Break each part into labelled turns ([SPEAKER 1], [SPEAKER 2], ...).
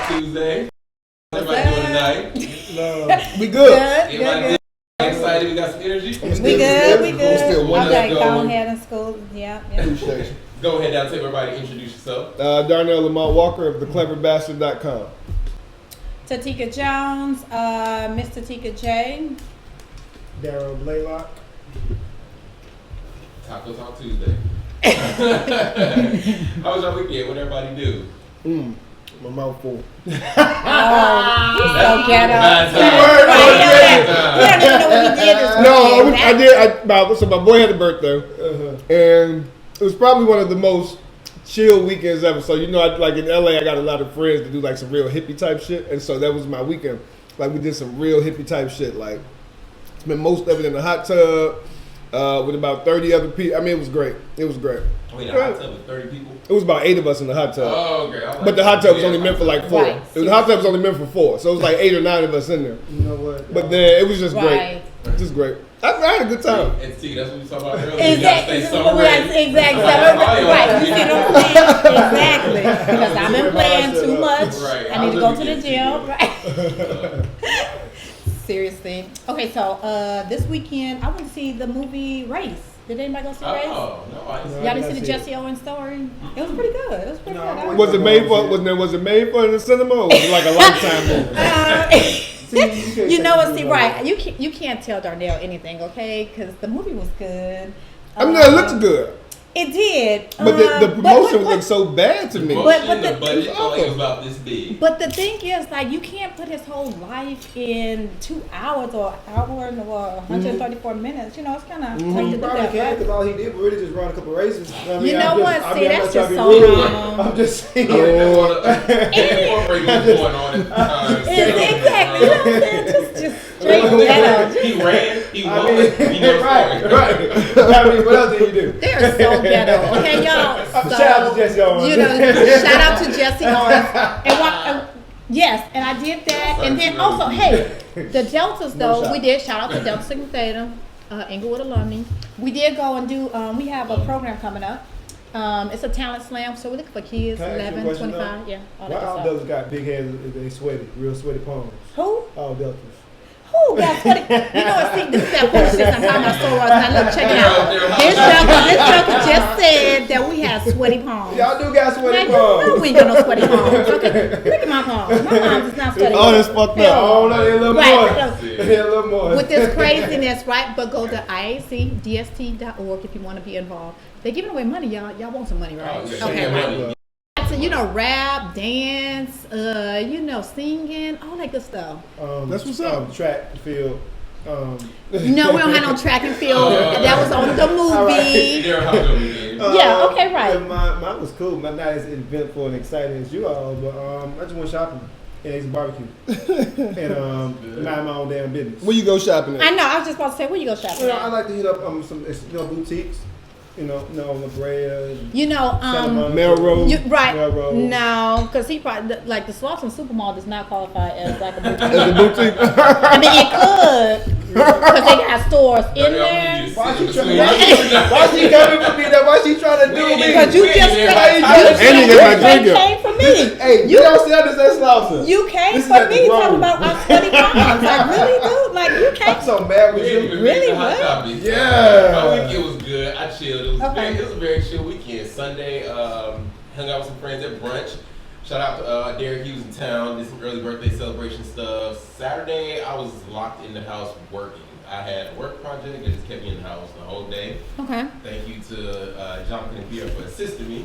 [SPEAKER 1] Tuesday. Everybody doing tonight?
[SPEAKER 2] We good.
[SPEAKER 1] Everybody excited? We got some energy?
[SPEAKER 3] We good.
[SPEAKER 1] I'm
[SPEAKER 3] like going ahead in school. Yeah.
[SPEAKER 1] Go ahead now, tell everybody, introduce yourself.
[SPEAKER 2] Darnell Lamont Walker of thecleverbastard.com.
[SPEAKER 3] Tatika Jones, Miss Tatika J.
[SPEAKER 4] Daryl Blaylock.
[SPEAKER 1] Taco Talk Tuesday. How was your weekend? What everybody do?
[SPEAKER 2] My mouth full.
[SPEAKER 3] He's so ghetto. We don't even know what he did this weekend.
[SPEAKER 2] I did. So my boy had a birthday, and it was probably one of the most chill weekends ever. So like in LA, I got a lot of friends that do like some real hippie type shit, and so that was my weekend. Like we did some real hippie type shit. Like spent most of it in the hot tub with about 30 other people. I mean, it was great.
[SPEAKER 1] Wait, a hot tub with 30 people?
[SPEAKER 2] It was about 8 of us in the hot tub.
[SPEAKER 1] Oh, okay.
[SPEAKER 2] But the hot tub was only meant for like 4.
[SPEAKER 3] Right.
[SPEAKER 2] The hot tub was only meant for 4, so it was like 8 or 9 of us in there.
[SPEAKER 4] You know what?
[SPEAKER 2] But then it was just
[SPEAKER 3] Right.
[SPEAKER 2] great. Just great. I had a good time.
[SPEAKER 1] And see, that's what we talking about earlier.
[SPEAKER 3] Exactly.
[SPEAKER 1] You gotta stay
[SPEAKER 3] Exactly. Right. You see what I'm saying? Exactly. Because I've been playing too much.
[SPEAKER 1] Right.
[SPEAKER 3] I need to go to the gym. Right. Seriously. Okay, so this weekend I went to see the movie Race. Did anybody go see Race?
[SPEAKER 1] Oh, no, I didn't see
[SPEAKER 3] Y'all didn't see the Jesse Owens story? It was pretty good.
[SPEAKER 2] Was it made for? Was it made for the cinema, or was it like a Lifetime movie?
[SPEAKER 3] You know what? See, right? You can't tell Darnell anything, okay? Because the movie was good.
[SPEAKER 2] I mean, it looked good.
[SPEAKER 3] It did.
[SPEAKER 2] But the promotion looked so bad to me.
[SPEAKER 1] The budget was about this big.
[SPEAKER 3] But the thing is, like, you can't put his whole life in 2 hours or hour or 134 minutes. You know, it's kind of tough to do
[SPEAKER 4] Probably
[SPEAKER 3] that,
[SPEAKER 4] can't,
[SPEAKER 3] right?
[SPEAKER 4] because all he did was really just run a couple races. I mean,
[SPEAKER 3] You know what? See, that's just so
[SPEAKER 4] long. I'm just saying.
[SPEAKER 1] Incorporate what's going on at the time.
[SPEAKER 3] Exactly. You know what I'm saying? Just straight ghetto.
[SPEAKER 1] He ran, he won, he knows
[SPEAKER 4] Right. I mean, what else did he do?
[SPEAKER 3] They're so ghetto. Okay, y'all. So,
[SPEAKER 4] Shout out to Jesse Owens.
[SPEAKER 3] Shout out to Jesse Owens. Yes, and I did that. And then also, hey, the Deltas though, we did shout out to Delta Sigma Theta, Inglewood alumni. We did go and do. We have a program coming up. It's a talent slam, so we're looking for kids, 11, 25, yeah, all that
[SPEAKER 4] Why all
[SPEAKER 3] stuff.
[SPEAKER 4] Deltas got big heads? They sweaty, real sweaty palms.
[SPEAKER 3] Who?
[SPEAKER 4] All Deltas.
[SPEAKER 3] Who got sweaty? You know what? See, this is that bullshit I'm talking about. So now look, check it out. This joker just said that we have sweaty palms.
[SPEAKER 4] Y'all do got sweaty
[SPEAKER 3] Man,
[SPEAKER 4] palms.
[SPEAKER 3] you know we ain't got no sweaty palms. Okay, look at my palms. My palms is not sweaty.
[SPEAKER 2] Oh, that's fucked up.
[SPEAKER 4] Oh, no, they're a little
[SPEAKER 3] Right.
[SPEAKER 4] more. They're a little more.
[SPEAKER 3] With this craziness, right? But go to iacdst.org if you want to be involved. They're giving away money, y'all. Y'all want some money, right?
[SPEAKER 1] Okay,
[SPEAKER 3] right. So, rap, dance, singing, all that good stuff.
[SPEAKER 2] That's what's up.
[SPEAKER 4] Track, field.
[SPEAKER 3] No, we don't have no track and field. That was on the movie. Yeah, okay, right.
[SPEAKER 4] Mine was cool. Not as eventful and exciting as you all, but I just went shopping and ate some barbecue. And mind my own damn business.
[SPEAKER 2] Where you go shopping at?
[SPEAKER 3] I know, I was just about to say, where you go shopping
[SPEAKER 4] I
[SPEAKER 3] at?
[SPEAKER 4] like to hit up some boutiques. La Brea.
[SPEAKER 2] Melrose.
[SPEAKER 3] Right.
[SPEAKER 4] Melrose.
[SPEAKER 3] No, because he probably, like the Slauson Supermall does not qualify as like a boutique.
[SPEAKER 2] As a boutique.
[SPEAKER 3] I mean, it could, because they got stores in there.
[SPEAKER 4] Why she coming for me? Why she trying to do me?
[SPEAKER 3] Because you just
[SPEAKER 2] And you get my drink up.
[SPEAKER 3] came for me.
[SPEAKER 4] Hey, you don't see understand Slauson.
[SPEAKER 3] You came
[SPEAKER 4] This is
[SPEAKER 3] for
[SPEAKER 4] like
[SPEAKER 3] me
[SPEAKER 4] the
[SPEAKER 3] talking
[SPEAKER 4] road.
[SPEAKER 3] about our sweaty palms. Like, really, dude? Like, you
[SPEAKER 4] I'm
[SPEAKER 3] came.
[SPEAKER 4] so mad with you.
[SPEAKER 3] Really?
[SPEAKER 1] What?
[SPEAKER 4] Yeah.
[SPEAKER 1] My weekend was good. I chilled. It was
[SPEAKER 3] Okay.
[SPEAKER 1] it was a very chill weekend. Sunday, hung out with some friends at brunch. Shout out to Derek Hughes in town. Did some early birthday celebration stuff. Saturday, I was locked in the house working. I had a work project that just kept me in the house the whole day.
[SPEAKER 3] Okay.
[SPEAKER 1] Thank you to Jonathan and Pierre for assisting me.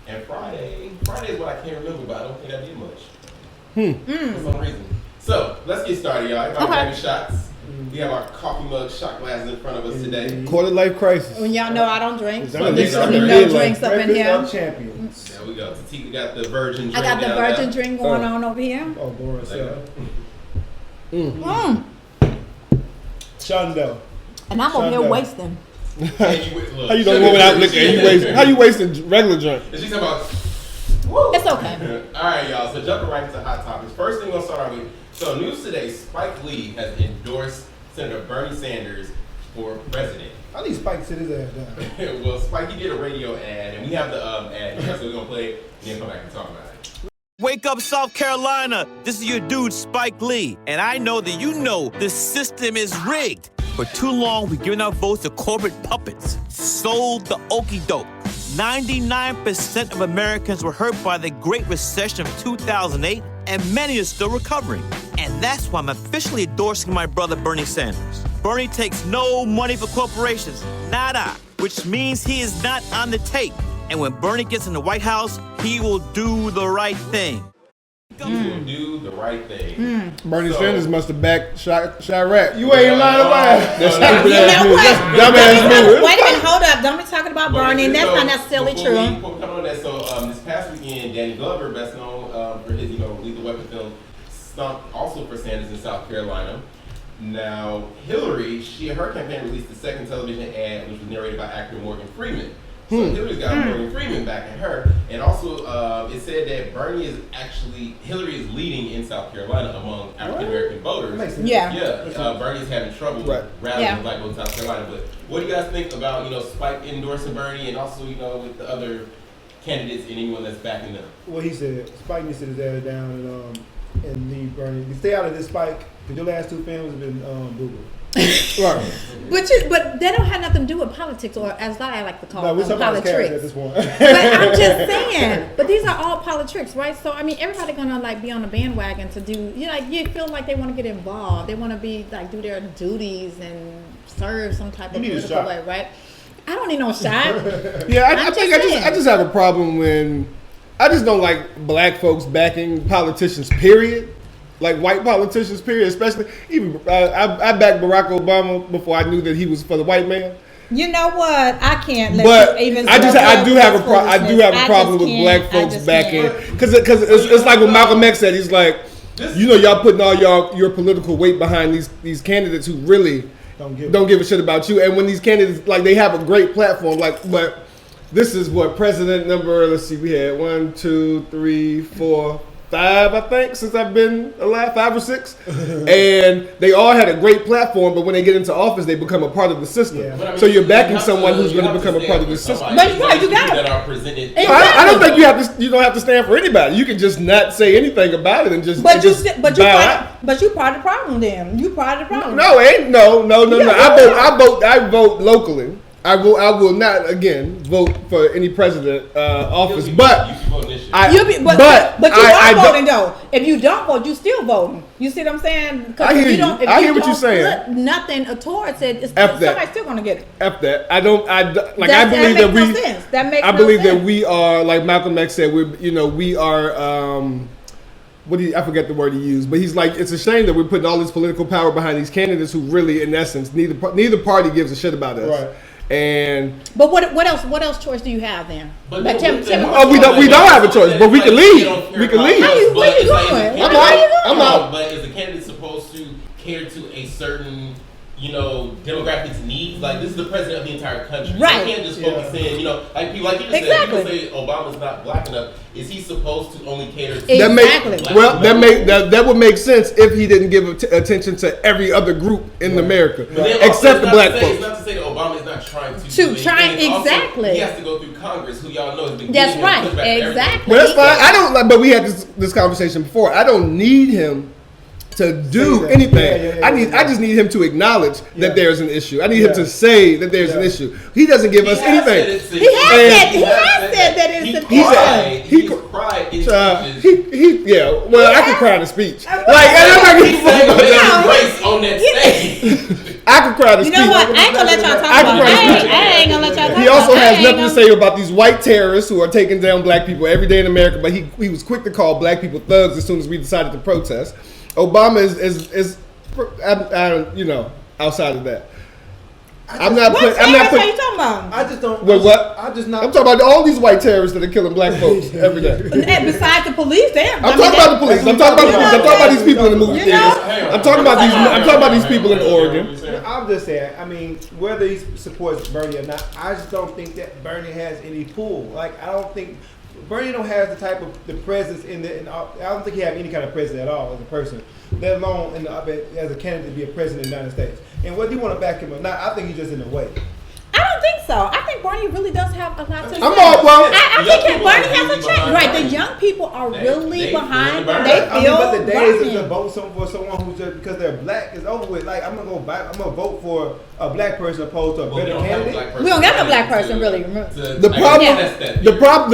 [SPEAKER 1] And Friday is what I can't remember, but I don't think I did much. For some reason. So let's get started, y'all. Everybody
[SPEAKER 3] Okay.
[SPEAKER 1] grabbing shots. We have our coffee mug shot glasses in front of us today.
[SPEAKER 2] Quarter life crisis.
[SPEAKER 3] When y'all know I don't drink, so
[SPEAKER 2] I'm
[SPEAKER 3] there's
[SPEAKER 1] gonna
[SPEAKER 3] no
[SPEAKER 1] drink
[SPEAKER 3] drinks up in
[SPEAKER 4] Breakfast
[SPEAKER 3] here.
[SPEAKER 4] of champions.
[SPEAKER 1] There we go. Tatika got the virgin drink.
[SPEAKER 3] I got the
[SPEAKER 1] down
[SPEAKER 3] virgin
[SPEAKER 1] there.
[SPEAKER 3] drink going on over here.
[SPEAKER 4] Oh, Boris.
[SPEAKER 1] There you go.
[SPEAKER 4] Shundo.
[SPEAKER 3] And I'm over here
[SPEAKER 4] Shundo.
[SPEAKER 3] wasting.
[SPEAKER 2] How you don't go without liquor? How you wasting regular drink?
[SPEAKER 1] And she's talking about. Woo.
[SPEAKER 3] It's okay.
[SPEAKER 1] All right, y'all. So jumping right into hot topics. First thing we'll start off with. So news today: Spike Lee has endorsed Senator Bernie Sanders for president.
[SPEAKER 4] I need Spike to sit his ass down.
[SPEAKER 1] Well, Spike, he did a radio ad, and we have the ad here, so we're gonna play it and then come back and talk about it.
[SPEAKER 5] Wake up, South Carolina. This is your dude, Spike Lee. And I know that you know the system is rigged. For too long, we've given our votes to corporate puppets. Sold the okie doke. 99% of Americans were hurt by the Great Recession of 2008, and many are still recovering. And that's why I'm officially endorsing my brother, Bernie Sanders. Bernie takes no money for corporations, nada, which means he is not on the tape. And when Bernie gets in the White House, he will do the right thing.
[SPEAKER 1] He will do the right thing.
[SPEAKER 2] Bernie
[SPEAKER 1] So-
[SPEAKER 2] Sanders must have backed Chirac.
[SPEAKER 4] You ain't lying about it.
[SPEAKER 2] That
[SPEAKER 1] No,
[SPEAKER 2] stupid
[SPEAKER 3] You
[SPEAKER 2] ass
[SPEAKER 3] know
[SPEAKER 2] move.
[SPEAKER 3] what?
[SPEAKER 2] Dumbass move.
[SPEAKER 3] Wait a minute, hold up. Don't be talking about Bernie. That's not necessarily
[SPEAKER 1] before
[SPEAKER 3] true.
[SPEAKER 1] Before we come on that, so this past weekend, Danny Glover, best known for his Lethal Weapon film, stumped also for Sanders in South Carolina. Now Hillary, her campaign released the second television ad, which was narrated by actor Morgan Freeman. So Hillary's got Morgan Freeman backing her, and also it said that Hillary is leading in South Carolina among African American voters.
[SPEAKER 4] Makes sense.
[SPEAKER 3] Yeah.
[SPEAKER 1] Bernie's having trouble
[SPEAKER 2] Right.
[SPEAKER 1] rallying
[SPEAKER 3] Yeah.
[SPEAKER 1] black votes in South Carolina. But what do you guys think about Spike endorsing Bernie, and also with the other candidates and anyone that's backing them?
[SPEAKER 4] What he said, Spike needs to sit his ass down and leave Bernie. You stay out of this, Spike, because your last two films have been boo-boo.
[SPEAKER 2] Right.
[SPEAKER 3] But that don't have nothing to do with politics, or as I like to call
[SPEAKER 4] No, we're
[SPEAKER 3] them,
[SPEAKER 4] talking about his character at
[SPEAKER 3] politics.
[SPEAKER 4] this point.
[SPEAKER 3] But I'm just saying. But these are all politics, right? So I mean, everybody gonna be on the bandwagon to do. You feel like they want to get involved. They want to be do their duties and serve some type
[SPEAKER 4] You
[SPEAKER 3] of
[SPEAKER 4] need a
[SPEAKER 3] political
[SPEAKER 4] shot.
[SPEAKER 3] way, right? I don't need no shot.
[SPEAKER 2] Yeah, I
[SPEAKER 3] I'm
[SPEAKER 2] think
[SPEAKER 3] just
[SPEAKER 2] I
[SPEAKER 3] saying.
[SPEAKER 2] just have a problem when I just don't like black folks backing politicians. Period. Like white politicians. Period. Especially even I backed Barack Obama before I knew that he was for the white man.
[SPEAKER 3] You know what? I can't let
[SPEAKER 2] But
[SPEAKER 3] you even.
[SPEAKER 2] I do have a
[SPEAKER 3] foolishness.
[SPEAKER 2] problem with
[SPEAKER 3] just
[SPEAKER 2] black
[SPEAKER 3] can't.
[SPEAKER 2] folks
[SPEAKER 3] I just
[SPEAKER 2] backing
[SPEAKER 3] can't.
[SPEAKER 2] because it's like what Malcolm X said. He's like, y'all putting all your political weight behind these candidates who really don't give a shit about you. And when these candidates they have a great platform, but this is what president number. Let's see, we had 1, 2, 3, 4, 5, I think, since I've been alive, 5 or 6, and they all had a great platform. But when they get into office, they become a part of the system.
[SPEAKER 4] Yeah.
[SPEAKER 1] But I mean,
[SPEAKER 2] So you're
[SPEAKER 1] you
[SPEAKER 2] backing
[SPEAKER 1] have
[SPEAKER 2] someone
[SPEAKER 1] to-
[SPEAKER 2] who's
[SPEAKER 1] you
[SPEAKER 2] going to
[SPEAKER 1] have
[SPEAKER 2] become a
[SPEAKER 1] stand
[SPEAKER 2] part of
[SPEAKER 1] for
[SPEAKER 2] the system.
[SPEAKER 1] somebody.
[SPEAKER 3] But right, you
[SPEAKER 1] People
[SPEAKER 3] gotta-
[SPEAKER 1] that are presented.
[SPEAKER 3] Exactly.
[SPEAKER 2] I don't think you don't have to stand for anybody. You can just not say anything about it and just
[SPEAKER 3] But
[SPEAKER 2] just
[SPEAKER 3] you
[SPEAKER 2] bow out.
[SPEAKER 3] part of the problem. Then you part of the problem.
[SPEAKER 2] No, ain't no.
[SPEAKER 3] Yeah.
[SPEAKER 2] I vote locally. I will not again vote for any president office. But
[SPEAKER 1] you can vote this shit.
[SPEAKER 3] But you
[SPEAKER 2] I
[SPEAKER 3] are
[SPEAKER 2] don't-
[SPEAKER 3] voting though. If you don't vote, you still voting. You see what I'm saying? 'Cause
[SPEAKER 2] I hear
[SPEAKER 3] if
[SPEAKER 2] you.
[SPEAKER 3] don't- if
[SPEAKER 2] I hear what you're
[SPEAKER 3] don't
[SPEAKER 2] saying.
[SPEAKER 3] put nothing towards it.
[SPEAKER 2] F that.
[SPEAKER 3] Somebody's still gonna get it.
[SPEAKER 2] F that. I believe that
[SPEAKER 3] makes
[SPEAKER 2] we.
[SPEAKER 3] no sense. That makes
[SPEAKER 2] I
[SPEAKER 3] no
[SPEAKER 2] believe that
[SPEAKER 3] sense.
[SPEAKER 2] we are like Malcolm X said. We are. I forget the word he used, but he's like, it's a shame that we're putting all this political power behind these candidates who really, in essence, neither party gives a shit about us.
[SPEAKER 4] Right.
[SPEAKER 2] And
[SPEAKER 3] But what else choice do you have then?
[SPEAKER 1] But
[SPEAKER 3] But
[SPEAKER 1] then
[SPEAKER 3] tell me-
[SPEAKER 2] we don't have a choice, but we can leave. We can leave.
[SPEAKER 3] How you- where
[SPEAKER 1] But
[SPEAKER 3] you
[SPEAKER 1] it's like,
[SPEAKER 3] going?
[SPEAKER 1] is the
[SPEAKER 3] Where
[SPEAKER 1] candidate-
[SPEAKER 3] you going?
[SPEAKER 2] I'm out.
[SPEAKER 1] But is the candidate supposed to cater to a certain, demographics needs? Like, this is the president of the entire country.
[SPEAKER 3] Right.
[SPEAKER 1] You can't just focus in, like you just said,
[SPEAKER 3] Exactly.
[SPEAKER 1] people say Obama's not black enough. Is he supposed to only cater to
[SPEAKER 2] That
[SPEAKER 3] Exactly.
[SPEAKER 2] that would make sense if he didn't give attention to every other group in America,
[SPEAKER 1] But then also,
[SPEAKER 2] except the
[SPEAKER 1] it's not
[SPEAKER 2] black
[SPEAKER 1] to say-
[SPEAKER 2] folks.
[SPEAKER 1] It's not to say that Obama is not trying to.
[SPEAKER 3] To
[SPEAKER 1] do anything.
[SPEAKER 3] try-
[SPEAKER 1] It's also-
[SPEAKER 3] exactly.
[SPEAKER 1] He has to go through Congress, who y'all know has been
[SPEAKER 3] That's
[SPEAKER 1] giving him
[SPEAKER 3] right.
[SPEAKER 1] pushback for everything.
[SPEAKER 3] Exactly.
[SPEAKER 2] But that's fine. I don't like. But we had this conversation before. I don't need him to do
[SPEAKER 4] that.
[SPEAKER 2] anything.
[SPEAKER 4] Yeah.
[SPEAKER 2] I just need him to acknowledge
[SPEAKER 4] Yeah.
[SPEAKER 2] that there's an issue. I need him
[SPEAKER 4] Yeah.
[SPEAKER 2] to say that there's an
[SPEAKER 4] Yeah.
[SPEAKER 2] issue. He doesn't give us
[SPEAKER 1] He has
[SPEAKER 2] anything.
[SPEAKER 1] said it's a-
[SPEAKER 3] He has
[SPEAKER 2] And-
[SPEAKER 3] said that it's an
[SPEAKER 1] He cried.
[SPEAKER 2] He
[SPEAKER 1] He's
[SPEAKER 2] cr-
[SPEAKER 1] cried in speeches.
[SPEAKER 2] Well, I could cry in a speech.
[SPEAKER 3] I-
[SPEAKER 2] Like, and I'm not
[SPEAKER 1] He
[SPEAKER 2] giving a
[SPEAKER 1] sang
[SPEAKER 2] fuck
[SPEAKER 1] with
[SPEAKER 2] about that.
[SPEAKER 1] his grace on that stage.
[SPEAKER 2] I could cry in a
[SPEAKER 3] You
[SPEAKER 2] speech.
[SPEAKER 3] know what? I ain't gonna let y'all talk
[SPEAKER 2] I can
[SPEAKER 3] about it.
[SPEAKER 2] probably speak.
[SPEAKER 3] I ain't gonna let y'all talk
[SPEAKER 2] He also
[SPEAKER 3] about it.
[SPEAKER 2] has nothing to say about these white terrorists who are taking down black people every day in America, but he was quick to call black people thugs as soon as we decided to protest. Obama is outside of that. I'm not
[SPEAKER 3] What
[SPEAKER 2] putting.
[SPEAKER 3] terrorists are you talking about?
[SPEAKER 4] I just don't.
[SPEAKER 2] Wait, what?
[SPEAKER 4] I just not.
[SPEAKER 2] I'm talking about all these white terrorists that are killing black folks every day.
[SPEAKER 3] And besides the police,
[SPEAKER 2] I'm talking about the police. I'm talking about these people in the movie
[SPEAKER 3] You
[SPEAKER 2] theaters.
[SPEAKER 3] know?
[SPEAKER 2] I'm talking about these people in Oregon.
[SPEAKER 4] I'm just saying. I mean, whether he supports Bernie or not, I just don't think that Bernie has any pull. Like, I don't think Bernie don't have the type of the presence I don't think he have any kind of presence at all as a person, let alone as a candidate to be a president of the United States. And whether you want to back him or not, I think he's just in the way.
[SPEAKER 3] I don't think so. I think Bernie really does have a lot to say.
[SPEAKER 2] I
[SPEAKER 3] think that Bernie has a change. Right, the young people are really behind him. They feel
[SPEAKER 4] but the days of
[SPEAKER 3] Bernie.
[SPEAKER 4] to vote for someone who's just because they're black is over with. Like, I'm gonna vote for a black person opposed to a better candidate.
[SPEAKER 3] We don't got no black person really.
[SPEAKER 2] The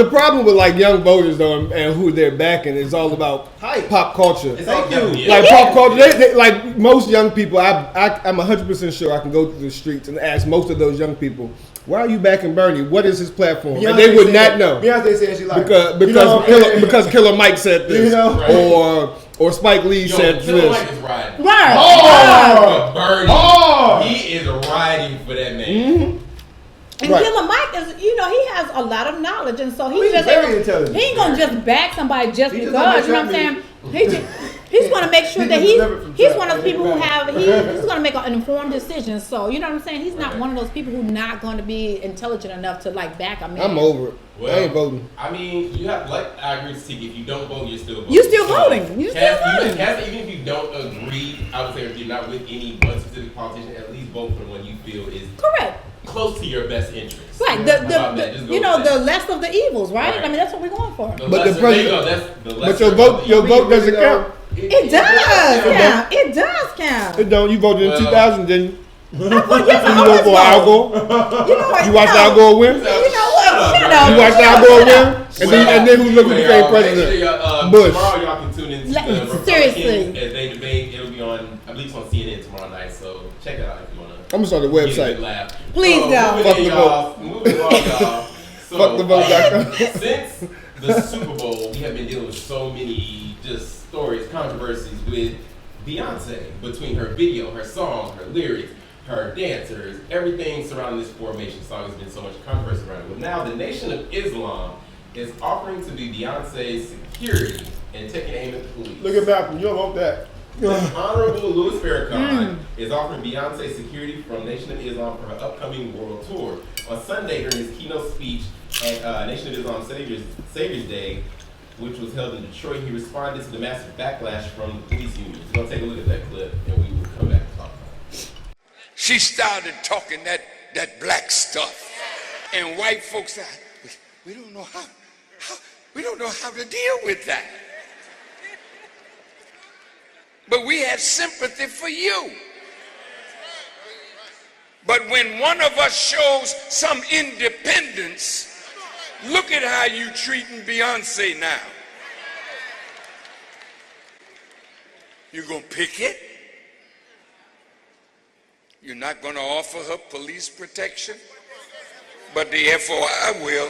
[SPEAKER 2] problem with like young voters though and who they're backing is all about
[SPEAKER 4] Hype.
[SPEAKER 2] pop culture.
[SPEAKER 4] Thank you.
[SPEAKER 2] Like pop culture, they, like most young people, I'm 100% sure I can go through the streets and ask most of those young people, why are you backing Bernie? What is his platform?
[SPEAKER 4] Beyonce
[SPEAKER 2] and they would
[SPEAKER 4] said,
[SPEAKER 2] not know.
[SPEAKER 4] Beyonce said she liked
[SPEAKER 2] Because Killer Mike said this,
[SPEAKER 4] You know?
[SPEAKER 2] or Spike Lee said
[SPEAKER 1] Killer
[SPEAKER 2] this.
[SPEAKER 1] Mike is riding.
[SPEAKER 3] Right.
[SPEAKER 1] Oh, Bernie.
[SPEAKER 2] Oh!
[SPEAKER 1] He is riding for that man.
[SPEAKER 2] Mm-hmm.
[SPEAKER 3] And
[SPEAKER 2] Right.
[SPEAKER 3] Killer Mike is, he has a lot of knowledge, and so
[SPEAKER 4] He's
[SPEAKER 3] just
[SPEAKER 4] very intelligent.
[SPEAKER 3] He ain't gonna just back somebody just
[SPEAKER 4] He just
[SPEAKER 3] because.
[SPEAKER 4] don't
[SPEAKER 3] You know what I'm saying? He's gonna make sure that he's one of those people who he's gonna make an informed decision. So you know what I'm saying? He's not one of those people who's not going to be intelligent enough to like back a man.
[SPEAKER 2] I'm over it.
[SPEAKER 1] Well,
[SPEAKER 2] I ain't voting.
[SPEAKER 1] I mean, you have I agree with Tiki. If you don't vote, you're still voting.
[SPEAKER 3] You still voting. You still voting.
[SPEAKER 1] Even if you don't agree, I would say if you're not with any one specific politician, at least vote for the one you feel is
[SPEAKER 3] Correct.
[SPEAKER 1] close to your best interest.
[SPEAKER 3] Right.
[SPEAKER 1] How about that? Just go with
[SPEAKER 3] The
[SPEAKER 1] that.
[SPEAKER 3] less of the evils, right?
[SPEAKER 1] Right.
[SPEAKER 3] I mean, that's what we're going for.
[SPEAKER 1] The
[SPEAKER 2] But the
[SPEAKER 1] lesser- there you
[SPEAKER 2] president-
[SPEAKER 1] go, that's the
[SPEAKER 2] But
[SPEAKER 1] lesser
[SPEAKER 2] your
[SPEAKER 1] of the
[SPEAKER 2] vote doesn't count.
[SPEAKER 3] It does. Yeah, it does count.
[SPEAKER 2] It don't. You voted in
[SPEAKER 1] Well-
[SPEAKER 2] 2000, didn't you?
[SPEAKER 3] Well, yes, I
[SPEAKER 2] You voted for Al Gore.
[SPEAKER 3] You know what?
[SPEAKER 2] You watched Al Gore win.
[SPEAKER 3] You know what? Shut
[SPEAKER 1] up,
[SPEAKER 3] up.
[SPEAKER 2] You watched Al Gore win, and then who looked
[SPEAKER 1] Anyway,
[SPEAKER 2] became
[SPEAKER 1] y'all,
[SPEAKER 2] president?
[SPEAKER 1] make sure,
[SPEAKER 2] Bush.
[SPEAKER 1] Tomorrow y'all can tune in to
[SPEAKER 3] Like,
[SPEAKER 1] the Republicans
[SPEAKER 3] seriously.
[SPEAKER 1] as they debate. It'll be on, I believe it's on CNN tomorrow night. So check it out if you wanna.
[SPEAKER 2] I'm gonna start a
[SPEAKER 1] Get a
[SPEAKER 2] website.
[SPEAKER 1] good laugh.
[SPEAKER 3] Please
[SPEAKER 1] So,
[SPEAKER 3] don't.
[SPEAKER 1] moving
[SPEAKER 2] Fuck
[SPEAKER 1] in,
[SPEAKER 2] the
[SPEAKER 1] y'all. Moving on, y'all. So,
[SPEAKER 2] Fuckthevote.com.
[SPEAKER 1] Since the Super Bowl, we have been dealing with so many just stories, controversies with Beyonce between her video, her songs, her lyrics, her dancers, everything surrounding this formation song has been so much controversy around it. But now the Nation of Islam is offering to be Beyonce's security and taking aim at the police.
[SPEAKER 4] Look at Malcolm. You don't want that.
[SPEAKER 1] The Honorable Louis Farrakhan is offering Beyonce security from Nation of Islam for her upcoming world tour. On Sunday, during his keynote speech at Nation of Islam Savior's Day, which was held in Detroit, he responded to the massive backlash from the police unions. We're going to take a look at that clip, and we will come back and talk about it.
[SPEAKER 6] She started talking that black stuff, and white folks said, we don't know how to deal with that. But we have sympathy for you. But when one of us shows some independence, look at how you treating Beyonce now. You gonna pick it? You're not gonna offer her police protection? But the FOI will.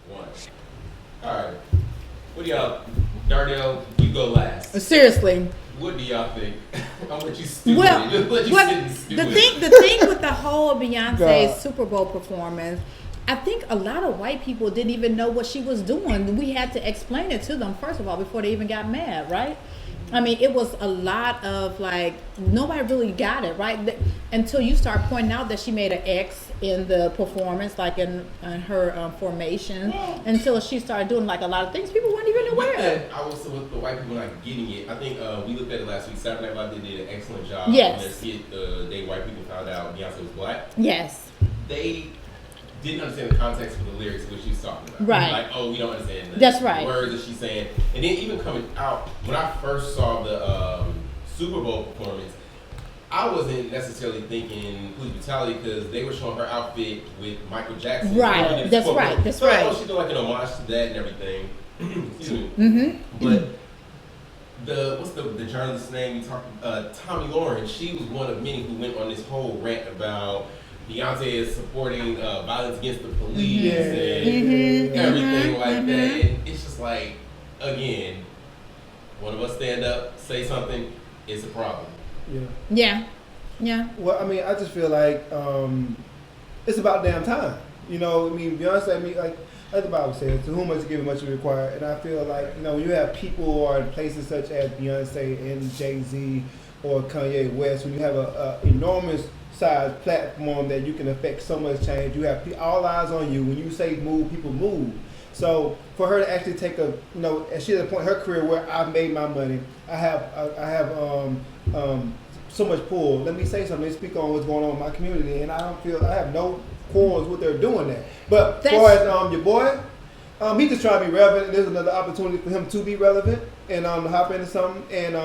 [SPEAKER 1] One. All right. What do y'all, Darnell, you go last.
[SPEAKER 3] Seriously.
[SPEAKER 1] What do y'all think? I'm let you stupid.
[SPEAKER 3] Well,
[SPEAKER 1] Just let you
[SPEAKER 3] well,
[SPEAKER 1] sit and stupid.
[SPEAKER 3] the thing with the whole Beyonce's
[SPEAKER 2] God.
[SPEAKER 3] Super Bowl performance, I think a lot of white people didn't even know what she was doing. We had to explain it to them first of all before they even got mad, right? I mean, it was a lot of like nobody really got it right until you start pointing out that she made an X in the performance, like in her formation. Until she started doing like a lot of things people weren't even aware of.
[SPEAKER 1] I was with the white people not getting it. I think we looked at it last week. Saturday Night Live did an excellent job.
[SPEAKER 3] Yes.
[SPEAKER 1] On their skit the day white people found out Beyonce was black.
[SPEAKER 3] Yes.
[SPEAKER 1] They didn't understand the context of the lyrics of what she was talking about.
[SPEAKER 3] Right.
[SPEAKER 1] Like, oh, we don't understand the
[SPEAKER 3] That's right.
[SPEAKER 1] words that she's saying. And then even coming out, when I first saw the Super Bowl performance, I wasn't necessarily thinking police brutality because they were showing her outfit with Michael Jackson.
[SPEAKER 3] Right.
[SPEAKER 1] And
[SPEAKER 3] That's
[SPEAKER 1] it's-
[SPEAKER 3] right. That's
[SPEAKER 1] so,
[SPEAKER 3] right.
[SPEAKER 1] Oh, she's doing like an homage to that and everything. Excuse me.
[SPEAKER 3] Mm-hmm.
[SPEAKER 1] But what's the journalist's name? You talked Tommy Lauren. She was one of many who went on this whole rant about Beyonce is supporting violence against the police and everything like that. And it's just like, again, one of us stand up, say something, it's a problem.
[SPEAKER 4] Yeah.
[SPEAKER 3] Yeah. Yeah.
[SPEAKER 4] Well, I mean, I just feel like it's about damn time. You know, I mean, Beyonce, I mean, like the Bible says, to whom much is given, much is required. And I feel like, you know, when you have people who are in places such as Beyonce and Jay-Z or Kanye West, when you have a enormous size platform that you can affect so much change, you have all eyes on you. When you say move, people move. So for her to actually take a, you know, and she's at a point in her career where I've made my money, I have so much pull. Let me say something. Speak on what's going on in my community, and I have no quarrels with her doing that. But as far as your boy, he just trying to be relevant. There's another opportunity for him to be relevant and hop into something. And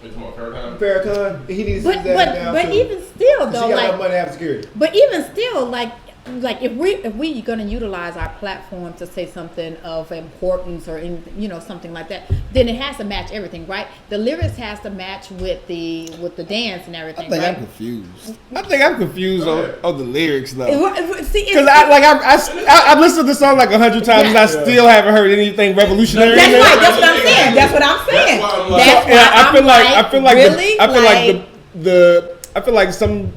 [SPEAKER 4] Farrakhan, he needs to sit down.
[SPEAKER 3] But
[SPEAKER 4] too.
[SPEAKER 3] even still, though,
[SPEAKER 4] she got
[SPEAKER 3] like,
[SPEAKER 4] enough money to have security.
[SPEAKER 3] but even still, like if we gonna utilize our platform to say something of importance or something like that, then it has to match everything, right? The lyrics has to match with the dance and everything.
[SPEAKER 2] I think
[SPEAKER 3] right?
[SPEAKER 2] I'm confused on the lyrics though.
[SPEAKER 3] See,
[SPEAKER 2] Because I've listened to the song like 100 times and I still haven't heard anything revolutionary.
[SPEAKER 3] That's
[SPEAKER 2] in it.
[SPEAKER 3] right. That's what I'm saying. That's what I'm saying.
[SPEAKER 2] I feel like some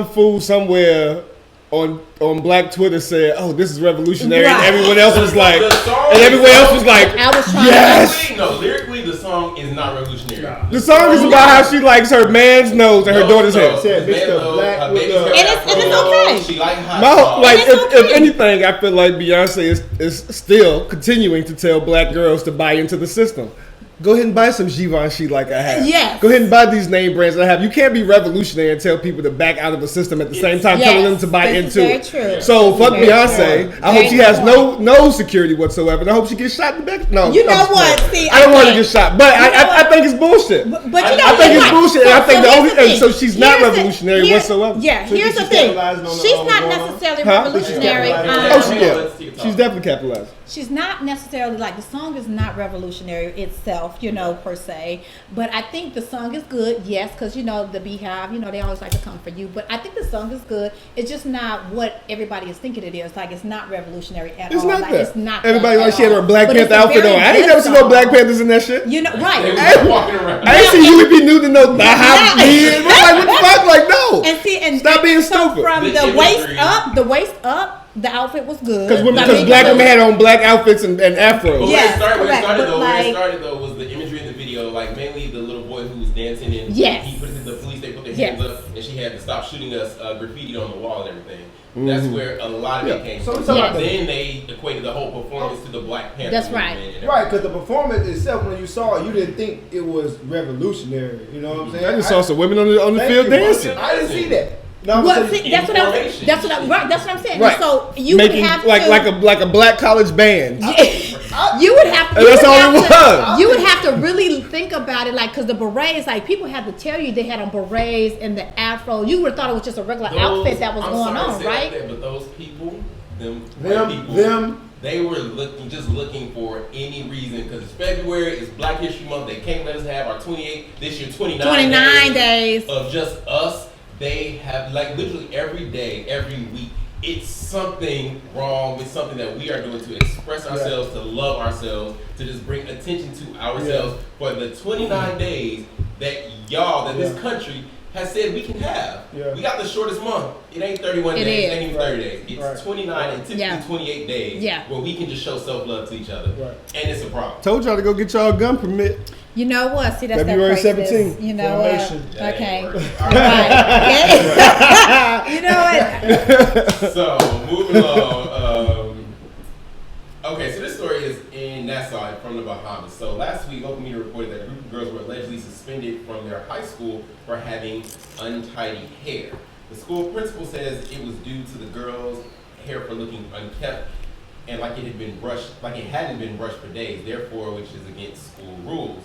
[SPEAKER 2] fool somewhere on Black Twitter said, "Oh, this is revolutionary,"
[SPEAKER 3] Right.
[SPEAKER 2] and everyone else was like,
[SPEAKER 3] I was trying
[SPEAKER 2] yes.
[SPEAKER 1] Lyrically, the song is not revolutionary.
[SPEAKER 2] The song is about how she likes her man's nose and her daughter's hair.
[SPEAKER 4] Said Mr. Black with the-
[SPEAKER 3] And it's okay.
[SPEAKER 1] She like hot sauce.
[SPEAKER 2] If anything, I feel like Beyonce is still continuing to tell black girls to buy into the system. Go ahead and buy some Givenchy like I have.
[SPEAKER 3] Yes.
[SPEAKER 2] Go ahead and buy these name brands I have. You can't be revolutionary and tell people to back out of the system at the same time telling them to buy
[SPEAKER 3] This is
[SPEAKER 2] into
[SPEAKER 3] very
[SPEAKER 2] it.
[SPEAKER 3] true.
[SPEAKER 2] So fuck
[SPEAKER 3] Very
[SPEAKER 2] Beyonce.
[SPEAKER 3] true.
[SPEAKER 2] I hope she has no security whatsoever, and I hope she gets shot in the back. No,
[SPEAKER 3] You know
[SPEAKER 2] I'm
[SPEAKER 3] what?
[SPEAKER 2] sorry.
[SPEAKER 3] See,
[SPEAKER 2] I don't want her
[SPEAKER 3] okay.
[SPEAKER 2] to get shot, but I think it's bullshit.
[SPEAKER 3] But
[SPEAKER 2] I think it's
[SPEAKER 3] right.
[SPEAKER 2] bullshit, and I think the
[SPEAKER 3] here's
[SPEAKER 2] only
[SPEAKER 3] thing.
[SPEAKER 2] so she's not
[SPEAKER 3] Here's the-
[SPEAKER 2] revolutionary
[SPEAKER 3] here's-
[SPEAKER 2] whatsoever.
[SPEAKER 3] Yeah,
[SPEAKER 4] So
[SPEAKER 3] here's
[SPEAKER 4] she's
[SPEAKER 3] the thing.
[SPEAKER 4] capitalizing on
[SPEAKER 3] She's
[SPEAKER 4] the
[SPEAKER 3] not
[SPEAKER 4] going on?
[SPEAKER 3] necessarily
[SPEAKER 2] Huh?
[SPEAKER 3] revolutionary.
[SPEAKER 2] Oh, she's definitely capitalized.
[SPEAKER 3] She's not necessarily like the song is not revolutionary itself, per se. But I think the song is good, yes, because the Beehive, they always like to come for you. But I think the song is good. It's just not what everybody is thinking it is. Like it's not revolutionary at
[SPEAKER 2] It's
[SPEAKER 3] all.
[SPEAKER 2] not
[SPEAKER 3] Like
[SPEAKER 2] that.
[SPEAKER 3] it's not.
[SPEAKER 2] Everybody
[SPEAKER 3] that
[SPEAKER 2] like
[SPEAKER 3] at
[SPEAKER 2] she had her
[SPEAKER 3] all.
[SPEAKER 2] Black
[SPEAKER 3] But it's
[SPEAKER 2] Panther
[SPEAKER 3] a
[SPEAKER 2] outfit
[SPEAKER 3] very
[SPEAKER 2] on. I ain't
[SPEAKER 3] good
[SPEAKER 2] never seen no
[SPEAKER 3] song.
[SPEAKER 2] Black Panthers in that shit.
[SPEAKER 3] Right.
[SPEAKER 1] They was walking around.
[SPEAKER 2] I ain't seen you be new to know the hot beard. Like what the fuck? Like no.
[SPEAKER 3] And
[SPEAKER 2] Stop being
[SPEAKER 3] so
[SPEAKER 2] stupid.
[SPEAKER 3] from
[SPEAKER 1] The
[SPEAKER 3] the waist
[SPEAKER 1] imagery.
[SPEAKER 3] up, the outfit was good.
[SPEAKER 2] Because
[SPEAKER 3] I mean,
[SPEAKER 2] black women had on black outfits and
[SPEAKER 1] But
[SPEAKER 2] afros.
[SPEAKER 3] Yes,
[SPEAKER 1] where it
[SPEAKER 3] correct,
[SPEAKER 1] started
[SPEAKER 3] but
[SPEAKER 1] though was the imagery in the video, like mainly the little boy who was dancing and
[SPEAKER 3] Yes.
[SPEAKER 1] he put it in the police, they put their
[SPEAKER 3] Yes.
[SPEAKER 1] hands up and she had to stop shooting us graffiti on the wall and everything. That's where a lot of it came
[SPEAKER 4] So
[SPEAKER 1] from.
[SPEAKER 4] it's about
[SPEAKER 1] Then they equated the whole performance to the Black Panther
[SPEAKER 3] That's right.
[SPEAKER 1] movement and
[SPEAKER 4] Right, because the performance itself, when you saw it, you didn't think it was revolutionary. You know what I'm saying?
[SPEAKER 2] I just saw some women on the
[SPEAKER 4] Thank
[SPEAKER 2] field
[SPEAKER 4] you.
[SPEAKER 2] dancing.
[SPEAKER 4] I didn't see that. No,
[SPEAKER 3] Well,
[SPEAKER 4] so
[SPEAKER 3] see, that's what I'm.
[SPEAKER 1] information.
[SPEAKER 3] That's what I'm saying.
[SPEAKER 2] Right.
[SPEAKER 3] So you
[SPEAKER 2] Making
[SPEAKER 3] would have
[SPEAKER 2] like a black college band.
[SPEAKER 3] you would have.
[SPEAKER 2] And that's all it was.
[SPEAKER 3] You would have to really think about it, like, because the berets, like, people had to tell you they had on berets and the afro. You would have thought it was just a regular outfit that was
[SPEAKER 1] I'm
[SPEAKER 3] going
[SPEAKER 1] sorry to
[SPEAKER 3] on,
[SPEAKER 1] say
[SPEAKER 3] right?
[SPEAKER 1] that, but those people, white people,
[SPEAKER 4] them.
[SPEAKER 1] they were looking for any reason because it's February, it's Black History Month. They can't let us have our 28 this year,
[SPEAKER 3] 29 days.
[SPEAKER 1] of just us. They have like literally every day, every week. It's something wrong with something that we are doing to express ourselves, to love ourselves, to just bring attention to ourselves for the 29 days that this country has said we can have.
[SPEAKER 4] Yeah.
[SPEAKER 1] We got the shortest month. It ain't 31
[SPEAKER 3] It
[SPEAKER 1] days,
[SPEAKER 3] is.
[SPEAKER 1] it ain't even 30 days. It's
[SPEAKER 4] Right.
[SPEAKER 1] 29 and typically 28 days
[SPEAKER 3] Yeah.
[SPEAKER 1] where we can just show self-love to each other.
[SPEAKER 4] Right.
[SPEAKER 1] And it's a problem.
[SPEAKER 2] Told y'all to go get y'all a gun permit.
[SPEAKER 3] You know what? See, that's
[SPEAKER 2] February
[SPEAKER 3] that craziness.
[SPEAKER 2] 17th.
[SPEAKER 3] You know what?
[SPEAKER 4] Formation.
[SPEAKER 1] That
[SPEAKER 3] Okay.
[SPEAKER 1] ain't working.
[SPEAKER 3] Right. You know what?
[SPEAKER 1] So, moving along. Okay, so this story is in Nassau from the Bahamas. So last week, local media reported that a group of girls were allegedly suspended from their high school for having untidy hair. The school principal says it was due to the girls' hair for looking unkept and like it hadn't been brushed for days, therefore, which is against school rules.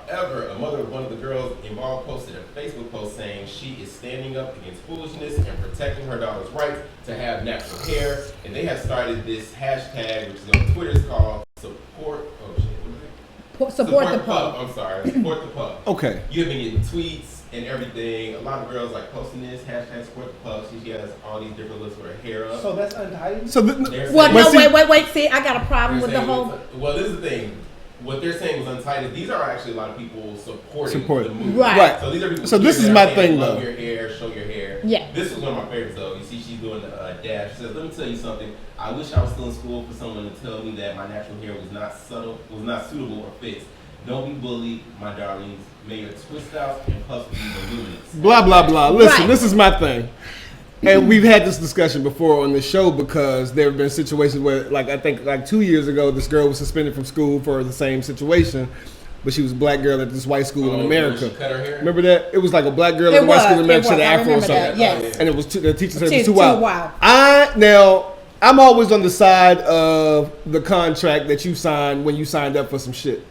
[SPEAKER 1] However, a mother of one of the girls involved posted a Facebook post saying she is standing up against foolishness and protecting her daughter's right to have natural hair. And they have started this hashtag, which is on Twitter, it's called support. Oh shit, what is it?
[SPEAKER 3] Support the pub.
[SPEAKER 1] I'm sorry, support the pub.
[SPEAKER 2] Okay.
[SPEAKER 1] You have been getting tweets and everything. A lot of girls like posting this hashtag support the pub. She has all these different looks with her hair up.
[SPEAKER 4] So that's untidy?
[SPEAKER 2] So
[SPEAKER 1] They're
[SPEAKER 3] Well,
[SPEAKER 1] saying-
[SPEAKER 3] no, wait. See, I got a problem
[SPEAKER 1] they're
[SPEAKER 3] with the
[SPEAKER 1] saying
[SPEAKER 3] whole.
[SPEAKER 1] well, this is the thing. what they're saying was untitled. These are actually a lot of people supporting
[SPEAKER 2] Support.
[SPEAKER 1] the movement.
[SPEAKER 3] Right.
[SPEAKER 1] So these are people.
[SPEAKER 2] So this
[SPEAKER 1] here
[SPEAKER 2] is
[SPEAKER 1] that
[SPEAKER 2] my
[SPEAKER 1] are saying,
[SPEAKER 2] thing,
[SPEAKER 1] love
[SPEAKER 2] though.
[SPEAKER 1] your hair, show your hair.
[SPEAKER 3] Yeah.
[SPEAKER 1] This was one of my favorites though. You see, she's doing the dash. She says, "Let me tell you something. I wish I was still in school for someone to tell me that my natural hair was not suitable or fits. Don't be bullied, my darlings. May your twist outs and puffs be voluminous."
[SPEAKER 2] Blah blah blah. Listen,
[SPEAKER 3] Right.
[SPEAKER 2] this is my thing. And we've had this discussion before on the show because there have been situations where, like, I think like 2 years ago, this girl was suspended from school for the same situation, but she was a black girl at this white school in America.
[SPEAKER 1] She cut her hair?
[SPEAKER 2] Remember that? It was like a black girl
[SPEAKER 3] It
[SPEAKER 2] at a white school in
[SPEAKER 3] was,
[SPEAKER 2] America.
[SPEAKER 3] it
[SPEAKER 2] She had
[SPEAKER 3] was. I
[SPEAKER 2] an afro or
[SPEAKER 3] remember that,
[SPEAKER 2] something.
[SPEAKER 3] yes.
[SPEAKER 2] And it was the teacher said it was
[SPEAKER 3] Too
[SPEAKER 2] too wild.
[SPEAKER 3] wild.
[SPEAKER 2] I'm always on the side of the contract that you signed when you signed up for some shit.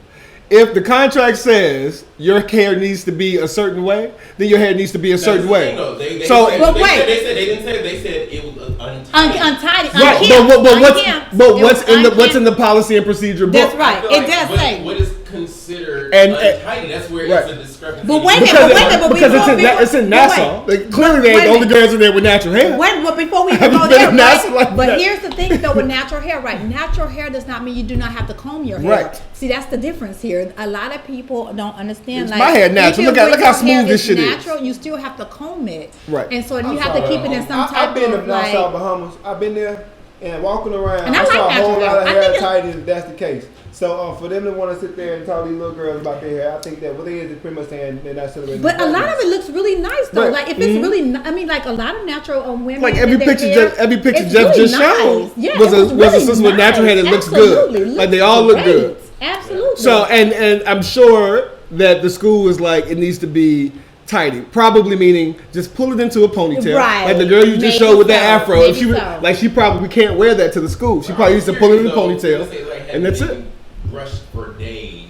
[SPEAKER 2] If the contract says your hair needs to be a certain way, then your hair needs to be a certain way.
[SPEAKER 1] They
[SPEAKER 2] So-
[SPEAKER 1] said,
[SPEAKER 3] But
[SPEAKER 1] they
[SPEAKER 3] wait.
[SPEAKER 1] said, they didn't say it. They said it was untitled.
[SPEAKER 3] Untidy.
[SPEAKER 2] Right,
[SPEAKER 3] Unkempt.
[SPEAKER 2] but
[SPEAKER 3] Unkempt.
[SPEAKER 2] what's
[SPEAKER 3] It was
[SPEAKER 2] what's in the
[SPEAKER 3] unkempt.
[SPEAKER 2] policy and procedure book?
[SPEAKER 3] That's right.
[SPEAKER 1] I feel
[SPEAKER 3] It
[SPEAKER 1] like
[SPEAKER 3] does
[SPEAKER 1] what-
[SPEAKER 3] say.
[SPEAKER 1] what is considered
[SPEAKER 2] And-
[SPEAKER 1] untidy. That's where
[SPEAKER 2] right.
[SPEAKER 1] it's a discrepancy.
[SPEAKER 3] But wait a minute,
[SPEAKER 2] Because,
[SPEAKER 3] but wait a minute, but
[SPEAKER 2] because
[SPEAKER 3] before
[SPEAKER 2] it's in
[SPEAKER 3] but
[SPEAKER 2] Nassau.
[SPEAKER 3] wait.
[SPEAKER 2] Like, clearly, they ain't
[SPEAKER 3] Wait
[SPEAKER 2] the
[SPEAKER 3] a
[SPEAKER 2] only
[SPEAKER 3] minute.
[SPEAKER 2] girls in there with natural hair.
[SPEAKER 3] Wait, but before we
[SPEAKER 2] Have
[SPEAKER 3] even
[SPEAKER 2] you
[SPEAKER 3] go
[SPEAKER 2] been
[SPEAKER 3] there,
[SPEAKER 2] in NASA
[SPEAKER 3] right?
[SPEAKER 2] like
[SPEAKER 3] But
[SPEAKER 2] that?
[SPEAKER 3] here's the thing, though, with natural hair, right? Natural hair does not mean you do not have to comb your hair.
[SPEAKER 2] Right.
[SPEAKER 3] See, that's the difference here. A lot of people don't understand.
[SPEAKER 2] It's
[SPEAKER 3] Like,
[SPEAKER 2] my hair natural.
[SPEAKER 3] even
[SPEAKER 2] Look
[SPEAKER 3] when
[SPEAKER 2] how
[SPEAKER 3] your hair
[SPEAKER 2] smooth this
[SPEAKER 3] is
[SPEAKER 2] shit is.
[SPEAKER 3] natural, you still have to comb it.
[SPEAKER 2] Right.
[SPEAKER 3] And so you
[SPEAKER 4] I'm
[SPEAKER 3] have to
[SPEAKER 4] sorry.
[SPEAKER 3] keep it in some
[SPEAKER 4] I've
[SPEAKER 3] type
[SPEAKER 4] been
[SPEAKER 3] of
[SPEAKER 4] to Nassau,
[SPEAKER 3] like.
[SPEAKER 4] Bahamas. I've been there and walking around.
[SPEAKER 3] And I like
[SPEAKER 4] saw a whole
[SPEAKER 3] natural
[SPEAKER 4] lot of
[SPEAKER 3] hair. I
[SPEAKER 4] hair
[SPEAKER 3] think
[SPEAKER 4] tidy if that's the case. So for them to want to sit there and talk to these little girls about their hair, I think that what they is pretty much saying they're not celebrating.
[SPEAKER 3] But a lot of it looks really nice though.
[SPEAKER 2] Right.
[SPEAKER 3] Like if it's really, I mean, like a lot of natural women.
[SPEAKER 2] Like
[SPEAKER 3] and
[SPEAKER 2] every
[SPEAKER 3] their
[SPEAKER 2] picture,
[SPEAKER 3] hair,
[SPEAKER 2] every picture
[SPEAKER 3] it's
[SPEAKER 2] Jeff
[SPEAKER 3] really
[SPEAKER 2] just showed
[SPEAKER 3] nice. Yeah,
[SPEAKER 2] was
[SPEAKER 3] it
[SPEAKER 2] a
[SPEAKER 3] really
[SPEAKER 2] sister with natural hair that looks
[SPEAKER 3] Absolutely.
[SPEAKER 2] good. Like they all look good.
[SPEAKER 3] Great. Absolutely.
[SPEAKER 2] So and I'm sure that the school is like it needs to be tidy. Probably meaning just pull it into a ponytail.
[SPEAKER 3] Right.
[SPEAKER 2] Like the girl you just
[SPEAKER 3] Maybe
[SPEAKER 2] showed with that
[SPEAKER 3] so.
[SPEAKER 2] afro. If
[SPEAKER 3] Maybe
[SPEAKER 2] she was,
[SPEAKER 3] so.
[SPEAKER 2] like she probably can't wear that to the school. She probably needs to pull it in a ponytail, and that's it.
[SPEAKER 1] Brushed for days.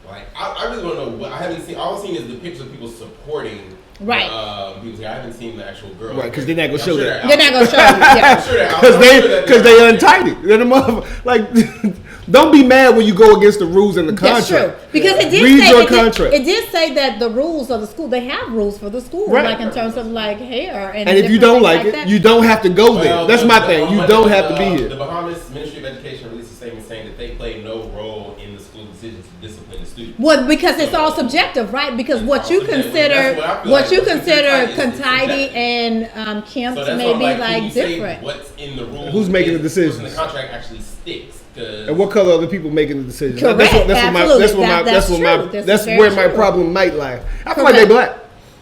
[SPEAKER 1] Like I really don't know what I haven't seen. All I've seen is the pictures of people supporting.
[SPEAKER 3] Right.
[SPEAKER 1] People's hair. I haven't seen the actual girl.
[SPEAKER 2] Right, 'cause they're not gonna show that.
[SPEAKER 3] They're not gonna show you. Yeah.
[SPEAKER 1] I'm sure that
[SPEAKER 2] Because they untidy. They're the mother. Like, don't be mad when you go against the rules in the contract.
[SPEAKER 3] That's true. Because it did
[SPEAKER 2] Read
[SPEAKER 3] say
[SPEAKER 2] your
[SPEAKER 3] it did-
[SPEAKER 2] contract.
[SPEAKER 3] It did say that the rules of the school, they have rules for the school,
[SPEAKER 2] Right.
[SPEAKER 3] like in terms of like hair and.
[SPEAKER 2] And if you
[SPEAKER 3] different
[SPEAKER 2] don't
[SPEAKER 3] things
[SPEAKER 2] like it,
[SPEAKER 3] that.
[SPEAKER 2] you don't have to go there. That's my thing. You don't have to be
[SPEAKER 1] The
[SPEAKER 2] here.
[SPEAKER 1] Bahamas Ministry of Education released a statement saying that they play no role in the school decisions to discipline the students.
[SPEAKER 3] Well, because it's all subjective, right? Because what you
[SPEAKER 1] Subjective.
[SPEAKER 3] consider,
[SPEAKER 1] That's what I feel
[SPEAKER 3] what
[SPEAKER 1] like.
[SPEAKER 3] you
[SPEAKER 1] What's
[SPEAKER 3] consider
[SPEAKER 1] considered
[SPEAKER 3] tidy
[SPEAKER 1] subjective.
[SPEAKER 3] and Kempt
[SPEAKER 1] So that's
[SPEAKER 3] may
[SPEAKER 1] why I'm
[SPEAKER 3] be
[SPEAKER 1] can
[SPEAKER 3] like
[SPEAKER 1] you say
[SPEAKER 3] different.
[SPEAKER 1] what's in the rules?
[SPEAKER 2] Who's making the
[SPEAKER 1] What's in
[SPEAKER 2] decisions?
[SPEAKER 1] the contract actually sticks. 'Cause
[SPEAKER 2] And what color are the people making the decisions?
[SPEAKER 3] Correct.
[SPEAKER 2] That's what
[SPEAKER 3] Absolutely.
[SPEAKER 2] that's what
[SPEAKER 3] That's true. This
[SPEAKER 2] that's
[SPEAKER 3] is very
[SPEAKER 2] where my
[SPEAKER 3] true.
[SPEAKER 2] problem might lie. I feel like they
[SPEAKER 3] Correct.
[SPEAKER 2] black.